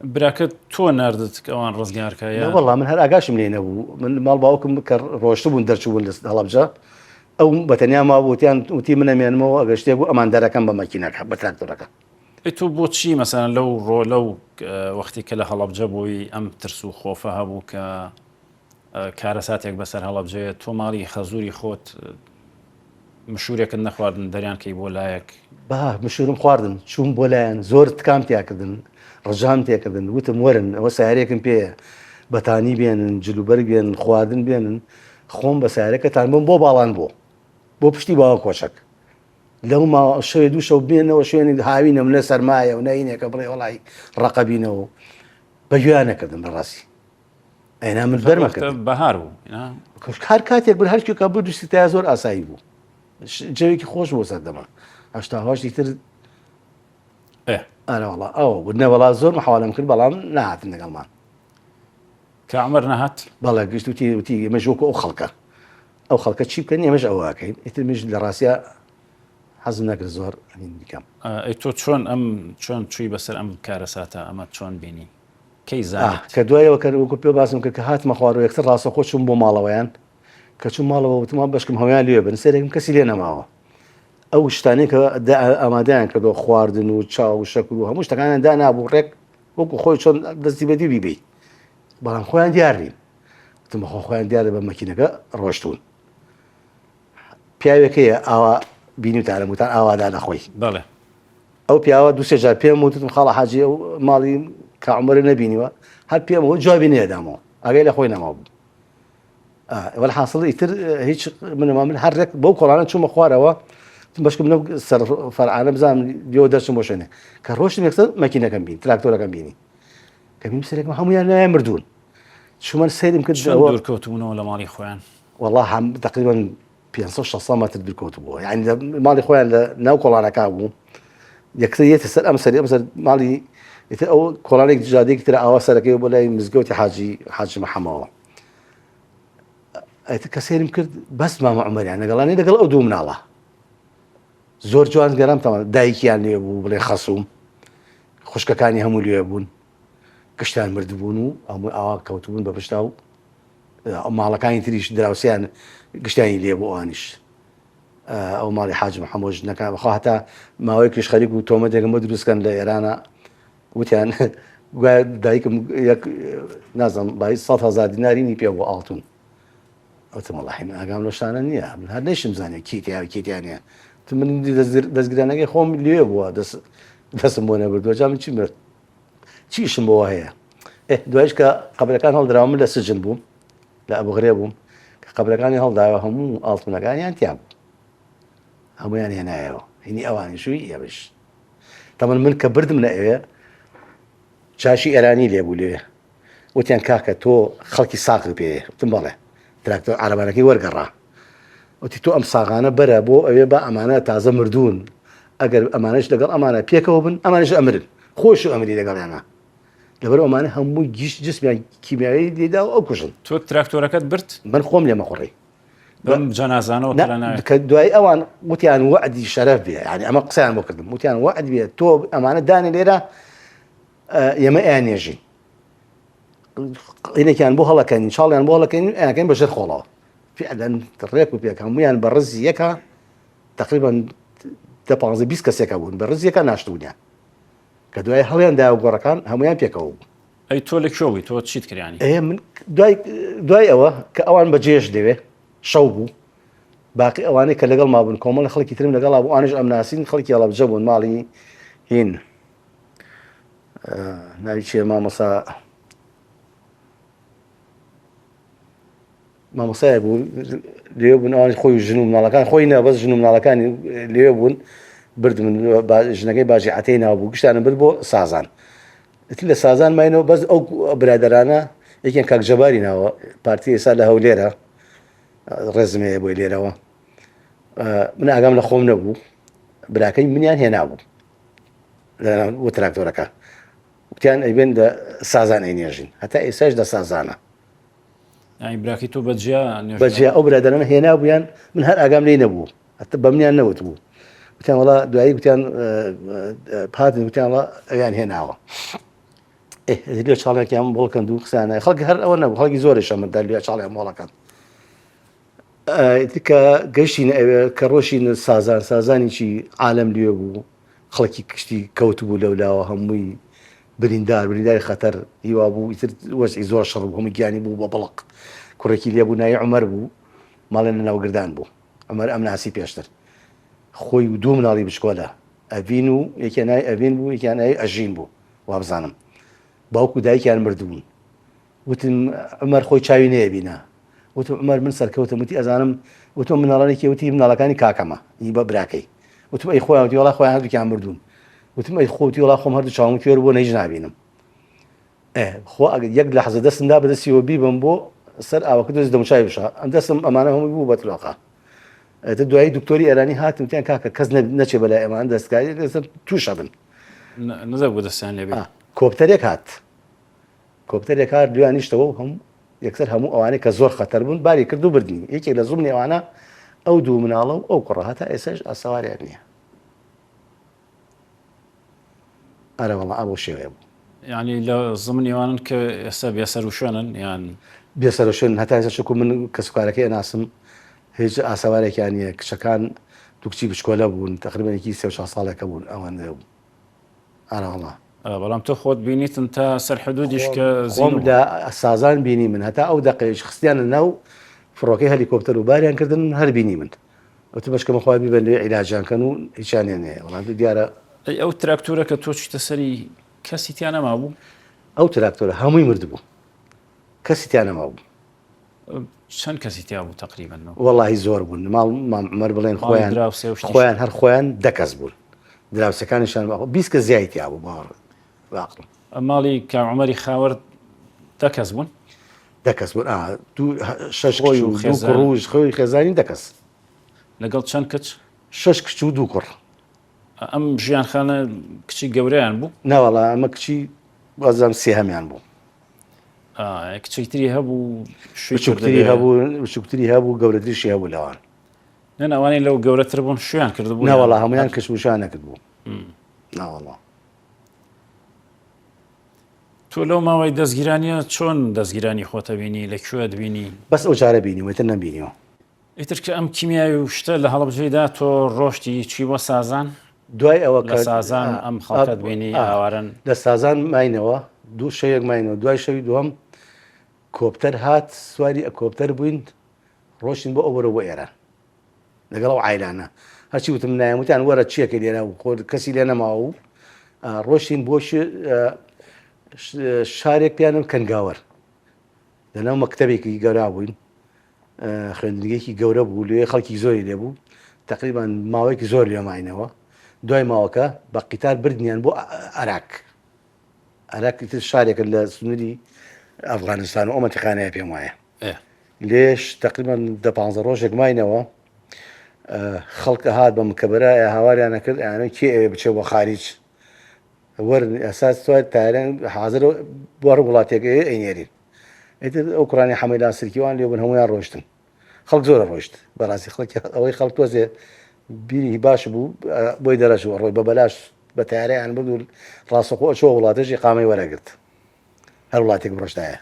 براکەت تۆ نردت کەوان ڕزگارکایە وەڵام من هەر ئاگاشم لێ نەبوو من ماڵ باوکم کە ڕۆشت بوون دەرچوون لە هەڵەبجە ئەو بەتەنیا مابووتیان وتی منەمێنمەوە ئەگەشتێ بوو ئەمان دەرەکەم بە مەکینەکە بە تراکتۆرەکە تۆ بۆچی مەسەن لەو ڕۆ لەو وەختی کە لە هەڵەبجە بووی ئەم ترس و خۆفە هەبوو کە کارە ساتێک بەسەر هەڵەبجەیە تۆ ماڵی خەزوری خۆت مشورێکت نەخواردن دەریان کەی بۆ لایەک مشورم خواردن چوون بۆ لایەن زۆر تکام تیاکردن ڕژام تێکردن وتم وەرن ئەوە سیارێکم پێیە بەتانی بێنن جلوبەر بێنن خواردن بێنن خۆم بە سیارەکەتان بم بۆ باڵان بۆ پشتی باوە کۆچەک لەو ما شەوێ دوو شەو بێنەوە شوێنی هاوینم لە سەرمایە و نینێکە بڵێ وڵی ڕقەبینەوە بە گویان نەکردن بەڕاستی ئەینا من بەرمەکرد بەهار بوو هەر کاتێک بر هەرکیکە بوو دوستی تا زۆر ئاسایی بوو جەوێکی خۆش بۆ سەردەما هەشتاهۆشتی تر ئەوەڵا ئەو نەوەڵا زۆر محاولم کرد بەڵام نهاتن لەگەڵمان کە عومەر نەهات بەڵێ گشت وتی ئێمە ژۆکە ئەو خەڵکە چی بکەن ئێمەش ئەوواکەین ئیتر مش لە ڕاستە حەزم نەکرد زۆر بیکەم تۆ چۆن چۆن چووی بەسەر ئەم کارە ساتە ئەمە چۆن بینی کەی زانیت کە دوایەوە کە وەکو پێ باسم کرد کە هاتمە خوارەوە یەکسەر ڕاستە خۆ چوون بۆ ماڵەوەیان کە چوون ماڵەوە وتمان بەشکم هەویان لێ بن سەرێکم کەسی لێ نەماوە ئەو شتانەی کە ئامادەیان کردەوە خواردن و چاو و شەکر و هەموو شتەکانیان دا نابوو ڕێک وەکو خۆی چۆن دەستی بەدی بیبی بەڵام خۆیان دیارین وتم خۆیان دیارە بە مەکینەکە ڕۆشتون پیاوێکەیە ئاوا بینیوتانە وتان ئاوادا نەخۆی بەڵێ ئەو پیاوە دوو سێ جار پێم وتم خاڵە حاجی ئەو ماڵی کە عومەرە نەبینیوە هەر پێمەوە جوابی نێدامەوە ئاگای لە خۆی نەما بوو وەڵحاصڵ ئیتر هیچ من هەرێک بەو کۆڵانە چوومە خوارەوە بەشکم سەر فەرعانە بزانم لێوە دەرچم بۆ شوێنێ کە ڕۆشتم یەکسەر مەکینەکەم بین تراکتۆرەکەم بینی کە بیم سەرێکمە هەمویان لایەن مردوون چوومە سەیرم کرد دوورکەوتبوونەوە لە ماڵی خۆیان وەڵڵا تقریبا 500 متر دوورکەوتبووە یعنی ماڵی خۆیان لە ناو کۆڵانەکە بوو یەکسەر یەتە سەر ئەم سەر ماڵی ئیتر ئەو کۆڵانێک جادێکی تر ئاوا سەرەکەی بۆ لای مزگەوتی حاجی محەمەوە ئەیتر کە سەیرم کرد بەس مامە عومەریان لەگەڵانی لەگەڵ ئەو دوو مناڵە زۆر جوان گەرم تەمە دایکیان لێ بوو بڵێ خەسووم خوشکەکانی هەموو لێ بوون گشتیان مردبوون و هەموو ئاوا کەوتبوون بە پشتا و ماڵەکانی تریش دراوسیان گشتیانی لێ بوو ئەوانیش ئەو ماڵی حاج محەمەد نەکە بەخوا هەتا ماوەیەکیش خەریک و تۆمەتێکم بۆ دروستکەن لە ئێرانە وتیان دایکم یەک نازانم بای 100,000 دینارینی پێ بۆ ئاڵتون ئەوتم وەڵاهی من ئاگام لەو شتانە نییە من هەر نەیشم زانێ کیتیانە من دەستگرانەکەی خۆم لێ بووە دەستم بۆ نەبردووە جا من چی مرد چیشم بۆ هەیە دوایش کە قەبرەکان هەڵدراوە من لە سجن بووم لە ئەبوغرێ بووم کە قەبرەکانی هەڵداوە هەموو ئاڵتونەکانیان تیا بوو هەمویان هێنایەوە هینی ئەوانی شووی ئێوەش تەمەن من کە بردم لە ئێوێ چاشی ئێرانی لێبوو لێ وتیان کاکە تۆ خەڵکی ساغ پێ وتم بەڵێ تراکتۆر عەرەبانەکەی وەرگەڕا وتی تۆ ئەم ساغانە بەرە بۆ ئەوێ بە ئەمانە تازە مردوون ئەگەر ئەمانش لەگەڵ ئەمانە پێکەوە بن ئەمانش ئەمرن خۆش و ئەمری لەگەڵیانە لەبەر ئەمانە هەمووی گیشت جسمیان کیمیاوی لێدا و ئەو کوژن تۆ تراکتۆرەکەت برد من خۆم لێمە خوڕی بەم جەنازانەوە تەنانە کە دوای ئەوان وتیان وعدی شەرەف بێ ینی ئەمە قسەیان بۆ کردم وتیان وعد بێ تۆ ئەمانە دانێ لێرە ئێمە ئەیانێژی ئینێکیان بۆ هەڵەکەین چاڵیان بۆ هەڵەکەین ئەیانەکەین بەژێر خۆڵەوە فعلا ڕێک و پێک هەمویان بە ڕزی یەکە تقریبا 15-20 کەسێکە بوون بە ڕزیەکە ناشتونیان کە دوای هەڵیان دا و گۆڕەکان هەمویان پێکەوە بوو ئەی تۆ لە کێوی تۆ چیت کردیانی من دوای ئەوە کە ئەوان بەجێش دەوێ شەو بوو باقی ئەوانەی کە لەگەڵ مابوون کۆمەڵ خەڵکی ترم لەگەڵا بوو ئەوانش ئەم ناسین خەڵکی هەڵەبجە بوون ماڵی هین ناوی چیە مامۆسایە بوو لێ بوون ئەوان خۆی ژن و مناڵەکان خۆی نە بەس ژن و مناڵەکانی لێ بوون بردمن ژنەکەی باژی عەتەی ناو بوو گشتانم برد بۆ سازان لە سازان ماینەوە بەس ئەو برادەرانە یەکێن کاک جەباری ناوە پارتی ئێستا لە هەولێرە ڕێزمەیە بۆی لێرەوە من ئاگام لە خۆم نەبوو براکەی منیان هێنابوو بۆ تراکتۆرەکە وتیان ئەیبێن لە سازان ئەینێژین هەتا ئێساش لە سازانە ئەی براکی تۆ بەجیا بەجیا ئەو برادەرانە هێنابوویان من هەر ئاگام لێ نەبوو هەتا بە منیان نەوت بوو وتیان وەڵا دوایی وتیان هاتن وتیان وڵا ئەویان هێناوە لێ چاڵێکیان بۆڵکەند و قسانە خەڵکی هەر ئەوە نەبوو خەڵکی زۆرێشە مندا لێ چاڵیان بۆڵەکەن کە گەشتین ئەوێ کە ڕۆشین سازانێکی عالەم لێ بوو خەڵکی کشتی کەوت بوو لەولاوە هەمووی برینداری خەتەر هیوا بوو ئیتر وەزعی زۆر شەڕ بوو هەمووی گیانی بوو بە بەڵق کوڕێکی لێ بوو ناوی عومەر بوو ماڵێن لە ناوگردان بوو عومەر ئەم ناسی پێشتر خۆی و دوو مناڵی بچکۆلە ئەڤین و یەکیان ناوی ئەڤین بوو یەکیان ناوی ئەژین بوو وابزانم باوکو دایکیان مردبوون وتم عومەر خۆی چاوی نەیەبینە وتم عومەر من سەرکەوتم وتی ئەزانم وتم مناڵانێکی وتی مناڵەکانی کاکەمە ئی بە براکەی وتم ئەی خۆیان وتی وەڵا خۆیان هەردووکیان مردوون وتم ئەی خۆتی وڵا خۆم هەردوو چاوم کوێر بۆ نەیژ نابینم خۆ یەک لە حەزە دەستمدا بەدەستیەوە بیبم بۆ سەر ئاوەکە دەست دەموچای بشە ئەم دەستم ئەمانە هەمووی بوو بەتلۆقە دوایی دکتۆری ئێرانی هاتم وتیان کاکە کەس نەچێ بەلای ئەمان دەستکاری لەسەر تووشە بن نەزە بۆ دەستیان لێبێ کۆپتەرێک هات دویانیشتەوە و هەموو یەکسەر هەموو ئەوانەی کە زۆر خەتەر بوون باری کرد و بردنی یەکێک لە زومنی ئەوانە ئەو دوو مناڵە و ئەو کوڕە هەتا ئێساش ئاسەواریان نییە ئەرە وەڵا ئەوە شێوەیە بوو یعنی لە زمنیوانن کە ئێستا بێسەر و شوێنن یان بێسەر و شوێن هەتا ئێستا چکو من کەسوکارەکەی ئەناسم هیچ ئاسەوارێکیان نییە کچەکان دوو کچی بچکۆلە بوون تقریبەنێکی 3 ساڵێکە بوون ئەوەندە بوو ئەرە وەڵا بەڵام تۆ خۆت بینیتن تا سەر حدودیش کە خۆم لە سازان بینی من هەتا ئەو دەقەیەش خستیانە ناو فڕۆکەی هەلیکۆپتەر و باریان کردن هەر بینی من ئەوتە بەشکەمە خۆی بیبەن لێ عیلاجیانکەن و هیچیانیان هەیە وەڵام دیارە ئەو تراکتۆرە کە تۆ چیتە سەری کەسی تیان نەما بوو ئەو تراکتۆرە هەمووی مردبوو کەسی تیان نەما بوو چەند کەسی تیا بوو تقریبەن وەڵاهی زۆر بوون مەر بڵێن خۆیان هەر خۆیان دەکەس بوون دراوسەکانیشان 20 کە زیایتیا بوو باقم ماڵی کە عومەری خاوەر دەکەس بوون ڕۆژ خۆی خێزانی دەکەس لەگەڵ چەند کچ 6 کچ و 2 کوڕ ئەم ژیانخانە کچی گەورەیان بوو ناوەڵا ئەمە کچی وازام سێهەمیان بوو کچیتری هەبوو شکتری هەبوو گەورەتریشی هەبوو لەوان ئەوانەی لەو گەورەتر بوون شویان کرد بوو ناوەڵا هەمویان کەشوشان نەکرد بوو ناوەڵا تۆ لەو ماوەی دەستگیرانیە چۆن دەستگیرانی خۆتە بینی لەکوێ دبینی بەس ئەو جارە بینی وێتر نەبینیەوە ئیتر کە ئەم کیمیای و شتە لە هەڵبجێدا تۆ ڕۆشتی چی بۆ سازان دوای ئەوە لە سازان ئەم خەڵکت بینی ئاوارن لە سازان ماینەوە دوو شەیەک ماینەوە دوای شەوی دووەم کۆپتەر هات سواری کۆپتەر بووین ڕۆشتین بۆ ئەوەرە بۆ ئێران لەگەڵ ئەو عایلانە هەرچی وتم نایەموتیان وەرە چیەکە لێرە و کەسی لێ نەماوە و ڕۆشتین بۆ شارێک پیانم کەنگاوەر لەناو مەکتەبێکی گەورا بووین خوێندنگەیەکی گەورە بوو لێ خەڵکی زۆری لێبوو تقریبا ماوەیەکی زۆر لێماینەوە دوای ماوەکە بە قیتار بردنیان بۆ عراق شارێکە لە سنووری ئەفغانستان و ئەو منتیقانەیە پێم وایە لێش تقریبا 15 ڕۆژێک ماینەوە خەڵکە هات بە مکەبەرە هاواریانە کرد یانە کێ ئەوێ بچێ بۆ خارج وەرن ئەساس توای تارێن حاضر بۆ وڵاتێکە ئەینێرین ئیتر ئەو کوڕانی حەمەیدان سرکیوان لێ بوون هەمویان ڕۆشتن خەڵک زۆرە ڕۆشت بەڕاستی خەڵکی ئەوەی خەڵک تۆزێ بیری باش بوو بۆی دەرەچوە ڕۆی بە بەلاش بە تارەیان برد و ڕاستەخۆ ئەچۆ وڵاتێکی قامەی وەرەگرت هەر وڵاتێک بڕۆشتایە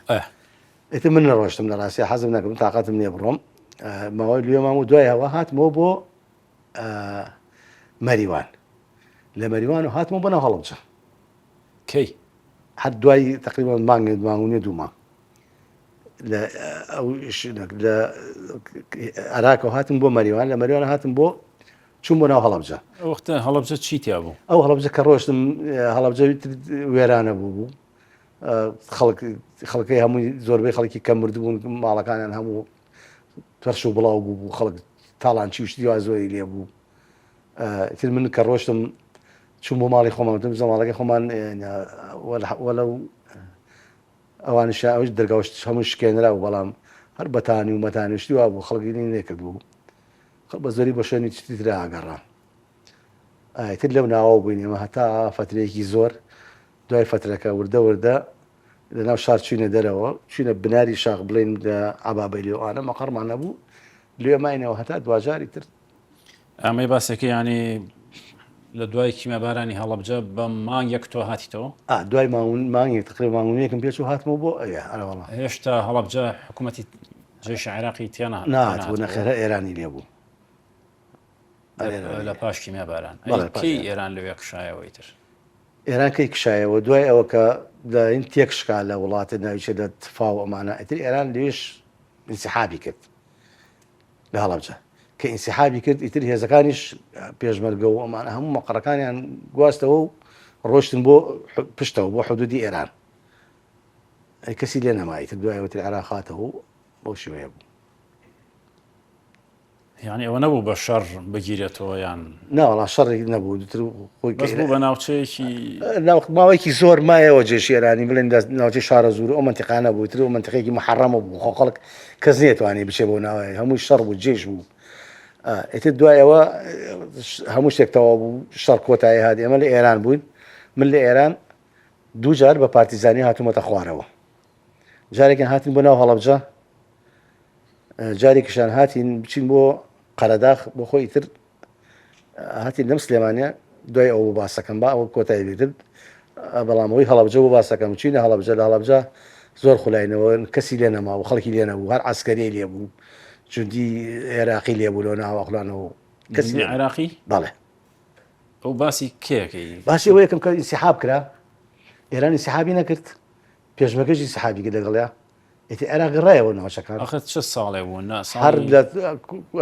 ئیتر من نەڕۆشتم لە ڕاستی حەزم نەکردم تااقەتم نییە بڕۆم ماوەی لێ مام و دوای هەوە هاتمەوە بۆ مەریوان لە مەریوان و هاتمەوە بۆ ناو هەڵەبجە کەی هەر دوای تقریبا مانگێ دوومە لە ئەو لە عراقەوە هاتم بۆ مەریوان لە مەریوان هاتم بۆ چوون بۆ ناو هەڵەبجە وەختە هەڵەبجە چی تیا بوو ئەو هەڵەبجە کە ڕۆشتم هەڵەبجە وێرانە بوو خەڵکی هەمووی زۆربەی خەڵکی کەم مردبوون ماڵەکانیان هەموو تەرش و بڵاو بوو خەڵک تاڵان چی وشتی وا زۆری لێ بوو تر من کە ڕۆشتم چوون بۆ ماڵی خۆمان ماڵەکەی خۆمان وەلەو ئەوانش ئەوش دەرگاوشت هەموو شکێنرا و بەڵام هەر بەتانی و مەتانشتی وا بوو خەڵکی نێکرد بوو بە زۆری بە شوێنی چتی ترە ئاگەڕان تر لەو ناوە بووین ئێمە هەتا فترەیەکی زۆر دوای فترەکە وردە لە ناو شار چوینە دەرەوە چوینە بناری شاخ بڵین لە عەبابەی لێوانە مەقەڕمان نەبوو لێ ماینەوە هەتا دوجاری تر ئەمەی باسێکی ینی لە دوای کیمەبارانی هەڵەبجە بە مانگێک تۆ هاتیتەوە دوای مانگی تقریبا مانگونیەکم پێچ و هاتمەوە بۆ ئەوەڵە هێشتا هەڵەبجە حکوومەتی جێش عێراقی تیانە ناتبوو نەخێرە ئێرانی لێ بوو لە پاش کیمەباران کەی ئێران لەوێ کشایەوەی تر ئێران کەی کشایەوە دوای ئەوە کە داین تێکشکا لە وڵاتە ناویچە لە تفاو ئەمانە ئەتر ئێران لێش انسحابی کرد لە هەڵەبجە کە ئینسحابی کرد ئیتر هێزەکانیش پێشمەرگە و ئەمانە هەموو مەقڕەکانیان گواستەوە و ڕۆشتن بۆ پشتەوە بۆ حدودی ئێران کەسی لێ نەمایتر دوایەوەتر عێراقاتەوە بۆ شوەیە بوو یعنی ئەوە نەبوو بە شەڕ بگیرێتەوە یان ناوەڵا شەڕێک نەبوو دوتر خۆی بوو بە ناوچەیەکی ماوەیەکی زۆر مایەوە جێشی ئێرانی بڵێن ناوچەی شارە زور ئەو منتیقانە بوو تر و منتیقێکی محەڕەمە بوو خۆ خەڵک کەس نێتوانێ بچێ بۆ ناوای هەمووی شەڕ بوو جێش بوو ئیتر دوایەوە هەموو شتێکتەوە بوو شەڕ کۆتایی هات ئێمە لە ئێران بووین من لە ئێران دوو جار بە پارتیزانی هاتوومەتە خوارەوە جارێکیان هاتین بۆ ناو هەڵەبجە جارێکیشان هاتین بچین بۆ قەرەداخ بۆ خۆی تر هاتین لەم سلێمانە دوای ئەو باسەکەم با ئەو کۆتایی بێتر بەڵامەوەی هەڵەبجە بۆ باسەکەم چینە هەڵەبجە لە هەڵەبجە زۆر خولاینەوە کەسی لێ نەما و خەڵکی لێ نەبوو هەر عەسکەری لێ بوو جودی عێراقی لێ بوو لەو ناوەخڵانەوە کەسی عێراقی بەڵێ ئەو باسی کێکەی باسی ئەوە یەکەم کە ئینسیحاب کرا ئێران ئینسیحابی نەکرد پێشمەرگەشی ئینسیحابی کرد لەگەڵیا ئێتی عێراق گەڕایەوە ناوچەکان ئەخە چه ساڵێ بوو هەر لە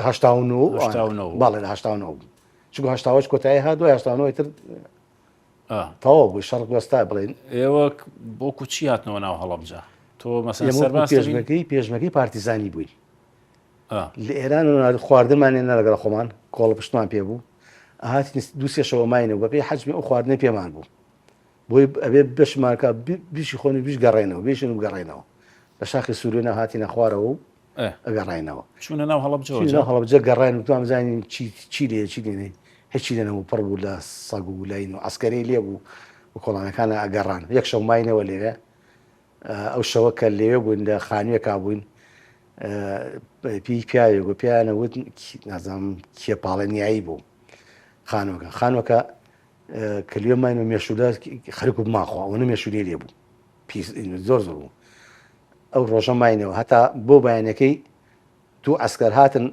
89 بەڵێ لە 89 چونکە 88 کۆتایی هات دوای 89 تر تەواو بووی شەڕ وەستا بڵێن ئێوە بۆکو چی هاتنەوە ناو هەڵەبجە تۆ مەسەڵەن سەرباز پێشمەرگەی پارتیزانی بووی لە ئێران خواردنمانێنە لەگەڵ خۆمان کۆڵ پشتمان پێ بوو هاتی دووسێ شەوە ماینەوە بەپێی حەجمی ئەو خواردنەی پێمان بوو بۆی ئەبێ بەشمانکە بیشی خۆنی بیش گەڕێنەوە بێشن و گەڕێنەوە بە شاخی سوورێنە هاتینە خوارەوە و ئەگەڕێنەوە چوونە ناو هەڵەبجە هەڵەبجە گەڕێن و توان بزانین چی لێ چی لێنێ هیچی لێنەوە پڕ بوو لە سەگ و لین و عەسکەری لێ بوو و کۆڵانەکانە ئەگەڕان یەک شەو ماینەوە لێرە ئەو شەوە کە لێوێ بووین لە خانوویەکا بووین پیاوێک و پیانەوت نازانم کێپاڵێنیایی بوو خانوەکە کلیۆ ماین و مێشولە خەرک و بماخوا ئەوە مێشولی لێ بوو زۆر زۆر بوو ئەو ڕۆژە ماینەوە هەتا بۆ بەیانەکەی دوو عەسکەر هاتن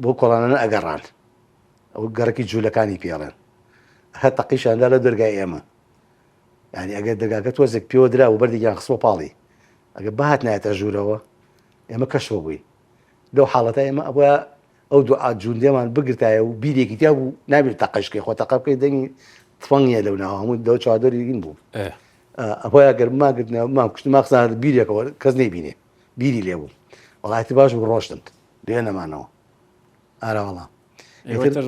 بۆ کۆڵانە ئەگەڕان ئەو گەڕێکی جوولەکانی پێڵێن هە تەقیشاندا لە دەرگای ئێمە ینی ئەگەر دەرگاکە تۆزێک پێوە درا و بەردێکیان خستۆ پاڵی ئەگەر بەهات نایەتە ژوورەوە ئێمە کەشەوە بووی لەو حاڵەتە ئێمە ئەوە ئەو دوو ئاجوندێمان بگرتایە و بیرێکی تیا بوو نابێت تەقەشکەی خۆ تەقە بکەی دەنگی تفەنگیە لەو ناوە هەموو دە چوادەریگین بوو ئەوە ئەگەر ماگرتنەوە کوشت ماخسان بیرێکەوە کەس نەیبینێ بیری لێ بوو وڵاتی باش بوو ڕۆشتن لێ نەمانەوە ئارەوەڵام ئێوەتر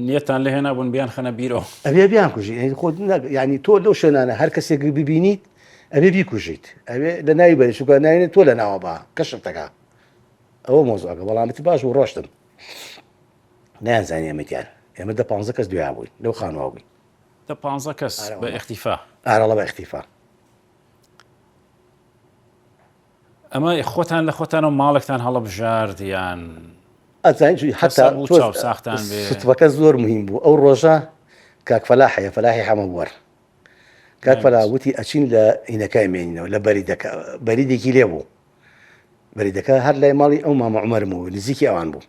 نیەتان لە هێنا بوون بیان خەنە بیرەوە ئەبێ بیان کوژی خۆ ینی تۆ لەو شوێنانە هەر کەسێک ببینیت ئەبێ بیکوژیت ئەبێ لە ناوی بەری شوکە ناوێنێت تۆ لە ناوە بە کەشتەکە ئەوە مۆزوعەکە بەڵامەتی باش و ڕۆشتن نایانزانی ئەمەتیان ئێمە 15 کەس دویا بووین لەو خانەوە بووین 15 کەس بە ئیختیفا ئارەڵە بە ئیختیفا ئەمە خۆتان لە خۆتانەوە ماڵێکتان هەڵەبژارد یان ئەزانین حتا ساختان ستوەکە زۆر مهم بوو ئەو ڕۆژە کاک فەلاحەیە فەلاحی حەمەوەر کاک فەلاح وتی ئەچین لە ئینەکە مێنینەوە لە بەریدێکی لێ بوو بەریدەکە هەر لای ماڵی ئەو مامە عومەرم بوو نزیکی ئەوان بوو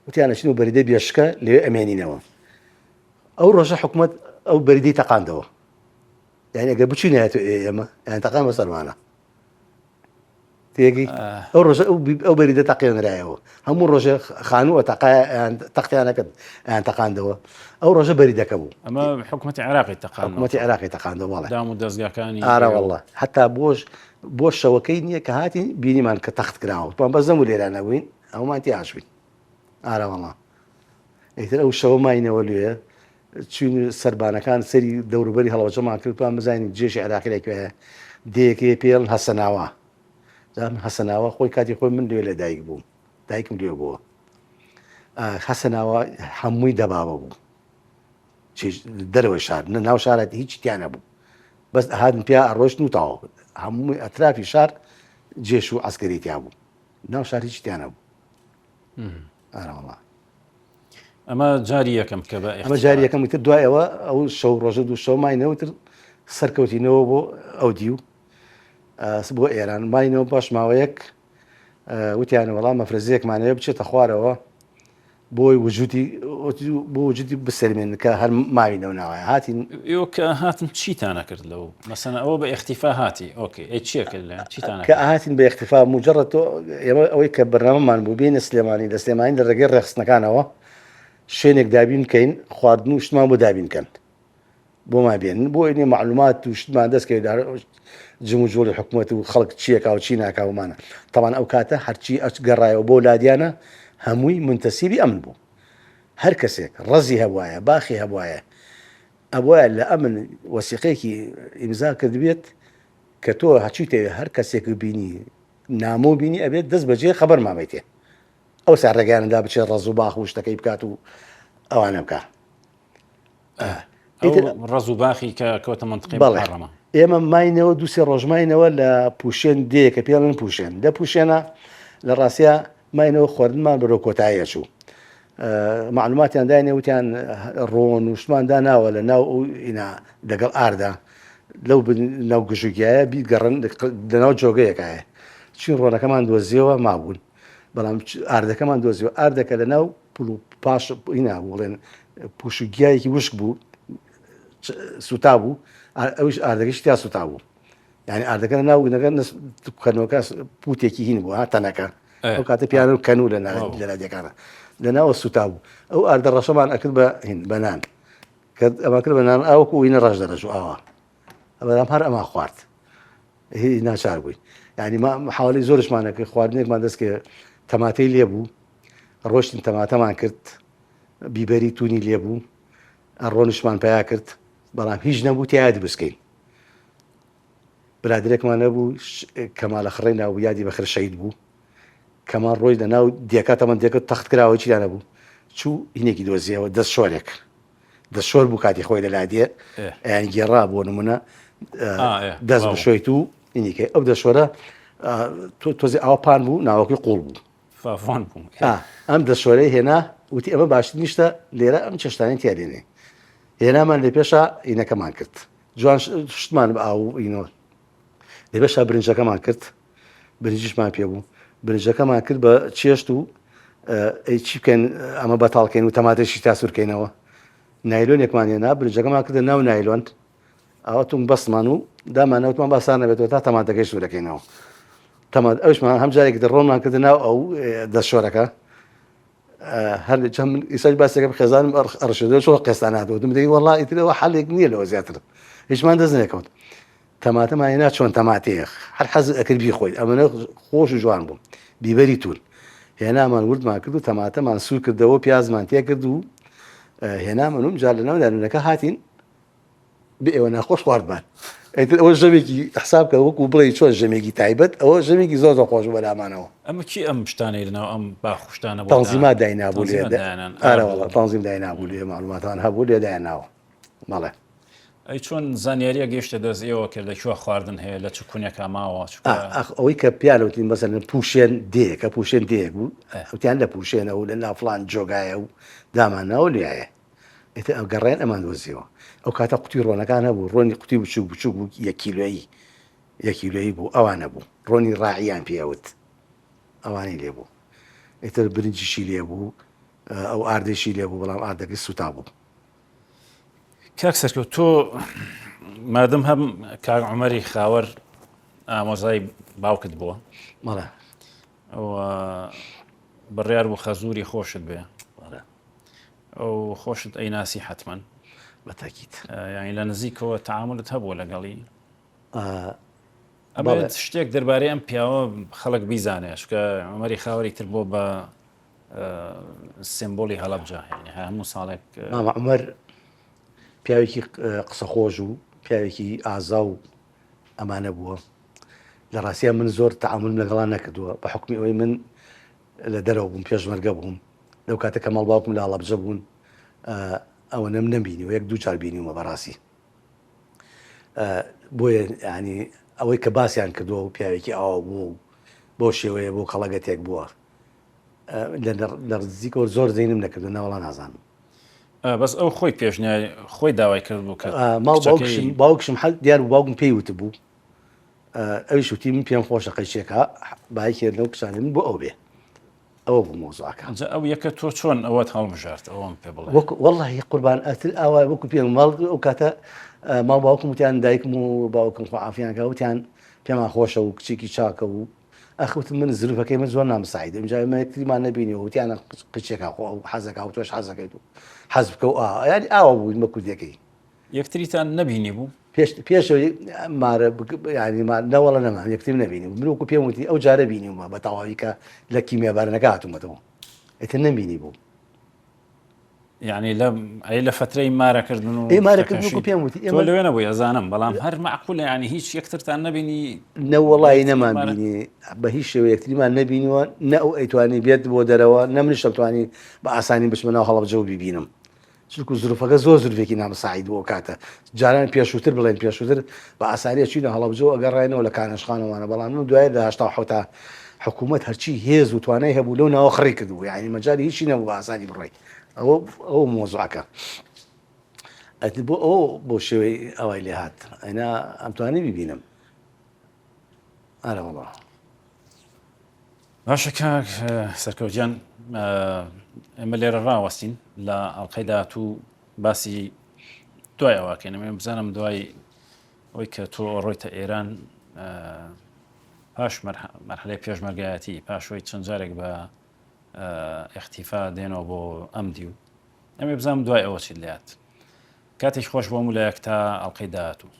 وتیان ئەچین و بەریدە بێشکە لێوێ ئەمێنینەوە ئەو ڕۆژە حکوومەت ئەو بەریدەی تەقاندەوە یعنی ئەگەر بچینایەت ئێمە یان تەقان بەسەرمانە تێگەی ئەو ڕۆژە ئەو بەریدە تەقێنرایەوە هەموو ڕۆژە خانووە تەختیانەکەت یان تەقاندەوە ئەو ڕۆژە بەریدەکە بوو ئەمە حکوومەتی عێراقی تەقاند حکوومەتی عێراقی تەقاندەوە وەڵێ دام و دەستگاکانی ئارە وەڵڵە حتا بۆ شەوەکەی نییە کە هاتی بینیمان کە تەخت کراوە پان بەزەم و لێرانەبووین ئەومان تی ئاشوین ئارە وەڵڵا ئیتر ئەو شەوە ماینەوە لێ چین سەربانەکان سەری دەوروبەری هەڵەوەجەمان کرد پان بزانین جێشی عێراقی لەکوێیە دەیەکێ پێڵن هەسەناوە هەسەناوە خۆی کاتی خۆی من لێ لە دایک بووم دایکم لێ بووە هەسەناوە هەمووی دەباوە بوو دەرەوەی شار ناو شارەتی هیچ تیانە بوو بەس هاتن پیا ئەڕۆشت و تاوە هەمووی ئەترافی شار جێش و عسکەری تیا بوو ناو شار هیچ تیانە بوو ئارەوەڵا ئەمە جاری یەکەم کە بە ئەمە جاری یەکەم تر دوایەوە ئەو شەو ڕۆژە دوو شەو ماینەوەتر سەرکەوتینەوە بۆ ئەو دیو بۆ ئێران ماینەوە باش ماوەیەک وتیانە وەڵام مەفرەزیەکمانەوە بچێتە خوارەوە بۆی وجودی بسەرمێن کە هەر ماوینەوە ناوایە هاتین ئێوە کە هاتن چیتانە کرد لەو مەسەنە ئەوە بە ئیختیفا هاتی ئۆکێ ئەی چیە کرد لە چیتانە کە هاتین بە ئیختیفا مجرد ئێمە ئەوەی کە بەرنامەمان بوو بینە سلێمانی لە سلێمانی لە ڕێگەی ڕێخستنەکانەوە شوێنێک دابین بکەین خواردن و شتمان بۆ دابینکەن بۆ ما بێنن بۆ ئێنێ معلومات و شتمان دەستکەوێت جم و جۆری حکوومەت و خەڵک چیەکە و چی ناکاومانە تەمان ئەو کاتە هەرچی گەڕایەوە بۆ لادیانە هەمووی منتەسیبی ئەمن بوو هەر کەسێک ڕەزی هەبوایە باخی هەبوایە ئەوە لە ئەمن وەسیقەیەکی ئیمزا کردبێت کە تۆ هەچیتەوێت هەر کەسێک بینی نامۆ بینی ئەبێت دەست بەجێ خەبەر مامەیتێ ئەو سا ڕێگەیاندا بچێت ڕەز و باخ و شتەکەی بکات و ئەوانە بکە ڕەز و باخی کە کەوتە منطقی بەڵێ ئێمە ماینەوە دووسێ ڕۆژماینەوە لە پوشێن دەیەکە پێڵن پوشێن لە پوشێنە لە ڕاستە ماینەوە خواردنمان بەرەو کۆتاییە چوو معلوماتیان داینێ وتیان ڕۆن و شتماندا ناوە لە ناو ئینا لەگەڵ ئاردا لەو ناو گژوگیایە بیگەڕن لەناو جۆگەیەکایە چین ڕۆنەکەمان دۆزیەوە مابوون بەڵام ئاردەکەمان دۆزیەوە ئاردەکە لە ناو پڵ و پاش ئینا بڵێن پوشگیایەکی وشک بوو سوتا بوو ئەوش ئاردەکەش تا سوتا بوو یعنی ئاردەکە ناو نەکە پوتێکی هین بوو تەنەکە ئەو کاتە پیانە و کەنوو لە لادەکانە لە ناوە سوتا بوو ئەو ئاردە ڕەشەمان ئەکرد بە هین بەنان کە ئەمە کرد بەنان ئاوکو وینە ڕەش دەرەژوو ئاوا بەدام هەر ئەما خوارد هی ناچار بووی یعنی حوالی زۆرشمانە کرد خواردنێکمان دەست کە تەماتەی لێ بوو ڕۆشتین تەماتەمان کرد بیبەری تونی لێ بوو ئەڕۆنشمان پیا کرد بەڵام هیچ نەبوو تیاد بسکەین برادرێکمان نەبوو کەمالە خڕی ناو یادی بەخر شەید بوو کەمان ڕۆی لە ناو دیێکاتەمان دێکە تەخت کراوە چیدا نەبوو چوو هینێکی دۆزیەوە دەست شۆرێک دەست شۆر بوو کاتی خۆی لە لادێ یان گێڕا بۆ نمونە دەست بشۆیت و اینیکە ئەو دەشۆرە تۆزی ئاوپان بوو ناوەکەی قوڵ بوو فافان بوو ئەم دەشۆرەی هێنا وتی ئەمە باشتر نیشتە لێرە ئەم چێشتانی تیادێنێ هێنامان لێ پێشە ئینەکەمان کرد جوان شتمان بە ئاو ئینەوە لێ پێشە برنجەکەمان کرد برنجیشمان پێ بوو برنجەکەمان کرد بە چێشت و چی بکەین ئەمە بەتاڵکەین و تەماتێشی تا سوورکەینەوە نایلۆنێکمان هێنا برنجەکەمان کردە ناو نایلۆن ئەوەتون بەسمان و دامانەوتمان باسان نەبێتەوە تا تەماتەکەی سوورەکەینەوە تەمات ئەوشمان هەم جارێکی ڕۆمان کردە ناو ئەو دەستشۆرەکە هەر چەند ئیسای باسێکە خێزانم ئەڕشدە چۆ قێستان نادەوە دەی وەڵا ئیترەوە حەڵێک نییە لەوە زیاتر هیچمان دەست نەکەوت تەماتەمان هێنا چۆن تەماتەیە هەر حەز ئەکرد بی خۆی ئەمەە خۆش و جوان بوو بیبەری تون هێنامان وردمان کرد و تەماتەمان سوور کردەوە پیازمان تێ کرد و هێنامان و جار لەناو دانونەکە هاتین بە ئێوە ناخۆش خواردمان ئەوە ژەمێکی حسابکە وەکو بڵێ چۆن ژەمێکی تایبەت ئەوە ژەمێکی زۆر خۆش بەلامانەوە ئەمە کی ئەم شتانەی لەناو ئەم باخشتانە تەنزیمات داینابوو لێ ئارەوەڵ تەنزیم داینابوو لێ معلوماتان هەبوو لێ دایاناوە بەڵێ ئەی چۆن زانیاریە گەیشتە دەست ئێوە کرد لەکوێ خواردن هەیە لە چ کونیەکە ماوە ئەوەی کە پیانوتین بەسەر پوشێن دێ کە پوشێن دێ بوو ئەوتیان لە پوشێنەوە لە نافلان جۆگایە و دامانناوە لایە ئێتە ئەو گەڕێن ئەمان دۆزیەوە ئەو کاتە قوتی ڕۆنەکان هەبوو ڕۆنی قوتی بچوو بچوو بوو یەکیلۆیی بوو ئەوانە بوو ڕۆنی ڕاعیان پێوت ئەوانەی لێ بوو ئێتر برنجیشی لێ بوو ئەو ئاردێشی لێ بوو بەڵام ئاردەکەی سوتا بوو کاک سەرکەوت تۆ مادەم هەم کاک عومەری خاوەر ئامۆزای باوکت بووە مەڵێ بڕیار بوو خەزووری خۆشت بێ ئەو خۆشت ئەیناسی حتمما بەتاکیت یانی لە نزیکەوە تەعاملت هەبووە لەگەڵی ئەبێت شتێک دەربارەی ئەم پیاوە خەڵک بیزانێ چکە عومەری خاوەری تر بۆ بە سمبۆلی هەڵەبجە هەموو ساڵێک عومەر پیاوێکی قسەخۆش و پیاوێکی ئازا و ئەمانە بووە لە ڕاستیە من زۆر تەعامل لەگەڵان نەکردووە بە حکمی ئەوەی من لە دەرەوە بووم پێشمەرگە بووم لەو کاتە کە مەڵ باوکم لە هەڵەبجە بوون ئەوە نەمبینی و یەک دوو چار بینیومە بەڕاستی بۆیە ینی ئەوەی کە باسییان کردووە و پیاوێکی ئاوا بوو بۆ شێوەیە بۆ کەڵەگەتێک بووە لە نزیکەوە زۆر زەینم نەکردو ناوەڵا نازانم بەس ئەو خۆی پێشنیای خۆی داوای کرد بوو کە باوکشم دیار و باوکم پێی وتە بوو ئەویش وتی من پێم خۆشە قەیچێکە باکێ لەو کسانی من بۆ ئەو بێ ئەوە بوو مۆزوعەکە ئەو یەکە تۆ چۆن ئەوەت هەڵبژارد ئەوم پێ بڵێ وەڵڵاهی قوربان ئەتر ئاوا وەکو پێم ماڵ ئەو کاتە ماڵ باوکم وتیان دایکم و باوکم خۆعافیانکە وتیان پێمان خۆشە و کچێکی چاکە و ئەخوت من زروفەکەی من زۆر نامساعد اینجا یەکتریمان نبینیەوە وتیانە قچێکە خۆ ئەو حەزەکە و تۆش حەزەکەیت و حەز بکە و ینی ئاوا بووین بە کوردەکەی یەکتریتان نەبینی بوو پێشەوەی مارە ینی نەوەڵە نەمان یەکتریم نبینی من وەکو پێم وتی ئەو جارە بینیومە بە تەواوی کە لە کیمیابارەنەکە هاتوومەتەوە ئێتر نەبینی بوو یعنی لە فترەی مارەکردن و مارەکردن پێم وتی تۆ لەوێ نەبووی ئەزانم بەڵام هەر معقولە ینی هیچ یەکترتان نەبینی نەوەڵی نەمانبینی بە هیچ شێوە یەکتریمان نەبینیوە نە ئەو ئەیتوانی بێت بۆ دەرەوە نەمنیش دەتوانی بە ئاسانی بچمەنەوە هەڵەبجە و بیبینم چونکو زروفەکە زۆر زروفێکی نامساعید بۆ کاتە جاران پێشووتر بڵێن پێشووتر بە ئاسانیە چینە هەڵەبجە و ئەگەڕێنەوە لە کانەشخانەوانە بەڵام من دوای لە هەشتا حوتا حکوومەت هەرچی هێز و توانای هەبوو لەو ناوە خڕی کردبوو یعنی مەجای هیچی نەبوو بە ئاسانی بڕێ ئەو مۆزوعەکە ئەتی بۆ ئەو بۆ شێوەی ئەوەی لێ هات ئەینا ئەمتوانی بیبینم ئارەوەڵە باشە کاک سەرکەوتیان ئێمە لێرە ڕاوەستین لە ئەڵقەی داهاتوو باسی دوای ئەوواکەینەمە بزانم دوای ئەوەی کە تۆ ڕۆیتە ئێران پاش مەرحەلەی پێشمەرگایەتی پاشۆی چەند جارێک بە ئەختیفا دێنەوە بۆ ئەمدی و ئەمێ بزانم دوای ئەوە چیت لات کاتێک خۆش بۆم لە یەک تا ئەڵقەی داهاتوو